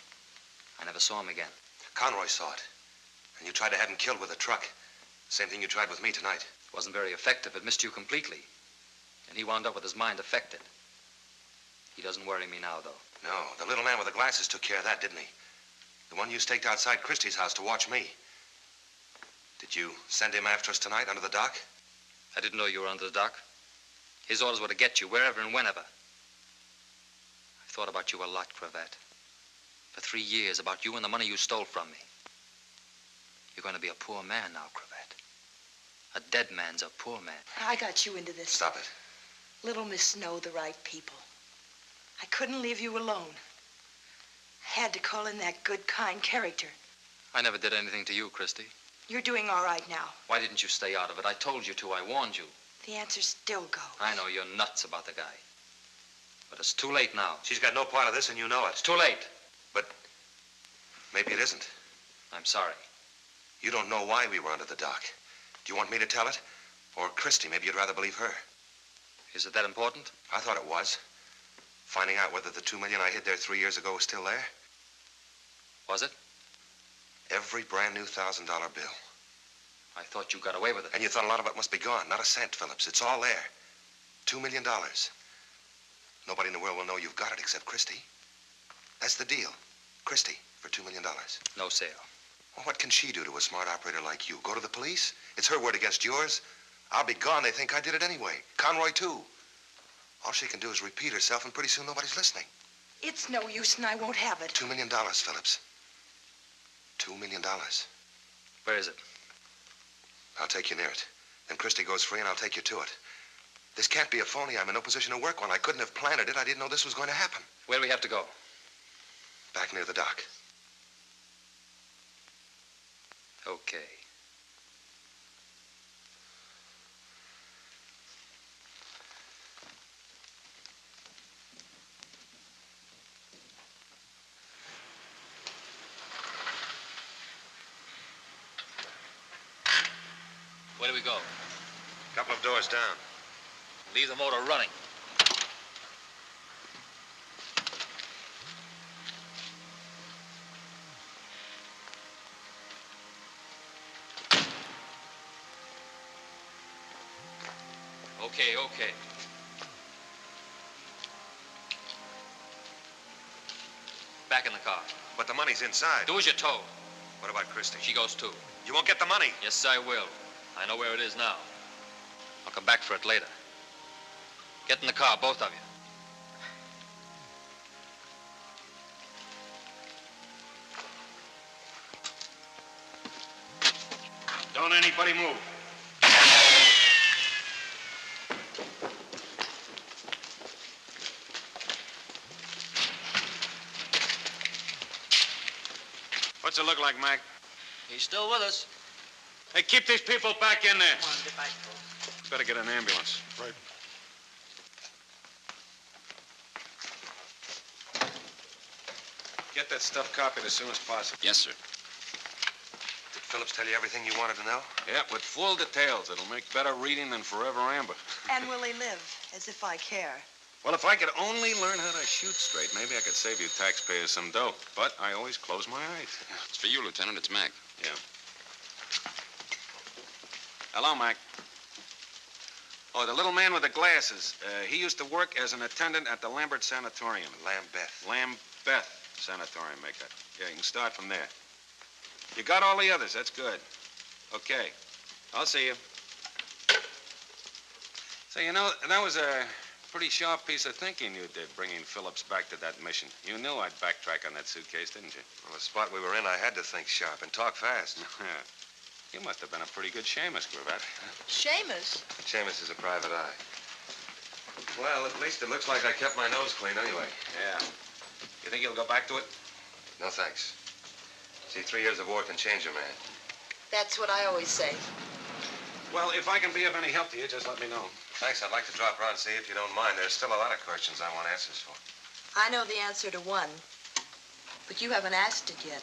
I never saw him again. Conroy saw it. And you tried to have him killed with a truck. Same thing you tried with me tonight. It wasn't very effective. It missed you completely. And he wound up with his mind affected. He doesn't worry me now, though. No, the little man with the glasses took care of that, didn't he? The one you staked outside Christie's house to watch me. Did you send him after us tonight under the dock? I didn't know you were under the dock. His orders were to get you wherever and whenever. I thought about you a lot, Cravat. For 3 years, about you and the money you stole from me. You're going to be a poor man now, Cravat. A dead man's a poor man. I got you into this. Stop it. Little Miss know the right people. I couldn't leave you alone. I had to call in that good, kind character. I never did anything to you, Christie. You're doing all right now. Why didn't you stay out of it? I told you to. I warned you. The answer still goes. I know you're nuts about the guy. But it's too late now. She's got no part of this, and you know it. It's too late. But maybe it isn't. I'm sorry. You don't know why we were under the dock. Do you want me to tell it? Or Christie, maybe you'd rather believe her. Is it that important? I thought it was. Finding out whether the $2 million I hid there 3 years ago was still there. Was it? Every brand new $1,000 bill. I thought you got away with it. And you thought a lot of it must be gone. Not a cent, Phillips. It's all there. $2 million. Nobody in the world will know you've got it except Christie. That's the deal. Christie for $2 million. No sale. Well, what can she do to a smart operator like you? Go to the police? It's her word against yours. I'll be gone. They think I did it anyway. Conroy, too. All she can do is repeat herself, and pretty soon nobody's listening. It's no use, and I won't have it. $2 million, Phillips. $2 million. Where is it? I'll take you near it. Then Christie goes free, and I'll take you to it. This can't be a phony. I'm in no position to work one. I couldn't have planted it. I didn't know this was going to happen. Where do we have to go? Back near the dock. Okay. Where do we go? A couple of doors down. Leave the motor running. Okay. Back in the car. But the money's inside. Do as you're told. What about Christie? She goes too. You won't get the money. Yes, I will. I know where it is now. I'll come back for it later. Get in the car, both of you. Don't anybody move. it look like, Mac? He's still with us. Hey, keep these people back in there. Come on, get back, folks. Better get an ambulance. Right. Get that stuff copied as soon as possible. Yes, sir. Did Phillips tell you everything you wanted to know? Yeah, with full details. It'll make better reading than Forever Amber. And will he live? As if I care. Well, if I could only learn how to shoot straight, maybe I could save you taxpayers some dough. But I always close my eyes. It's for you, Lieutenant. It's Mac. Yeah. Hello, Mac. Oh, the little man with the glasses. He used to work as an attendant at the Lambert Sanatorium. Lambeth Sanatorium, make that. Yeah, you can start from there. You got all the others. That's good. Okay. I'll see you. Say, you know, that was a pretty sharp piece of thinking you did, bringing Phillips back to that mission. You knew I'd backtrack on that suitcase, didn't you? Well, the spot we were in, I had to think sharp and talk fast. You must have been a pretty good Seamus, Cravat. Seamus? Seamus is a private eye. Well, at least it looks like I kept my nose clean anyway. Yeah. You think you'll go back to it? No, thanks. See, 3 years of war can change a man. That's what I always say. Well, if I can be of any help to you, just let me know. Thanks. I'd like to drop around and see if you don't mind. There's still a lot of questions I want answers for. I know the answer to one, but you haven't asked it yet.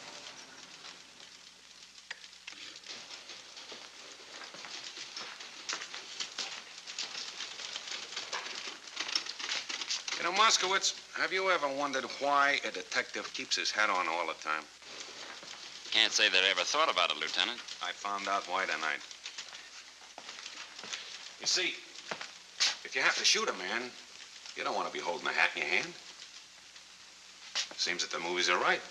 You know, Mankiewicz, have you ever wondered why a detective keeps his hat on all the time? Can't say that I ever thought about it, Lieutenant. I found out why tonight. You see, if you have to shoot a man, you don't want to be holding a hat in your hand. Seems that the movies are right.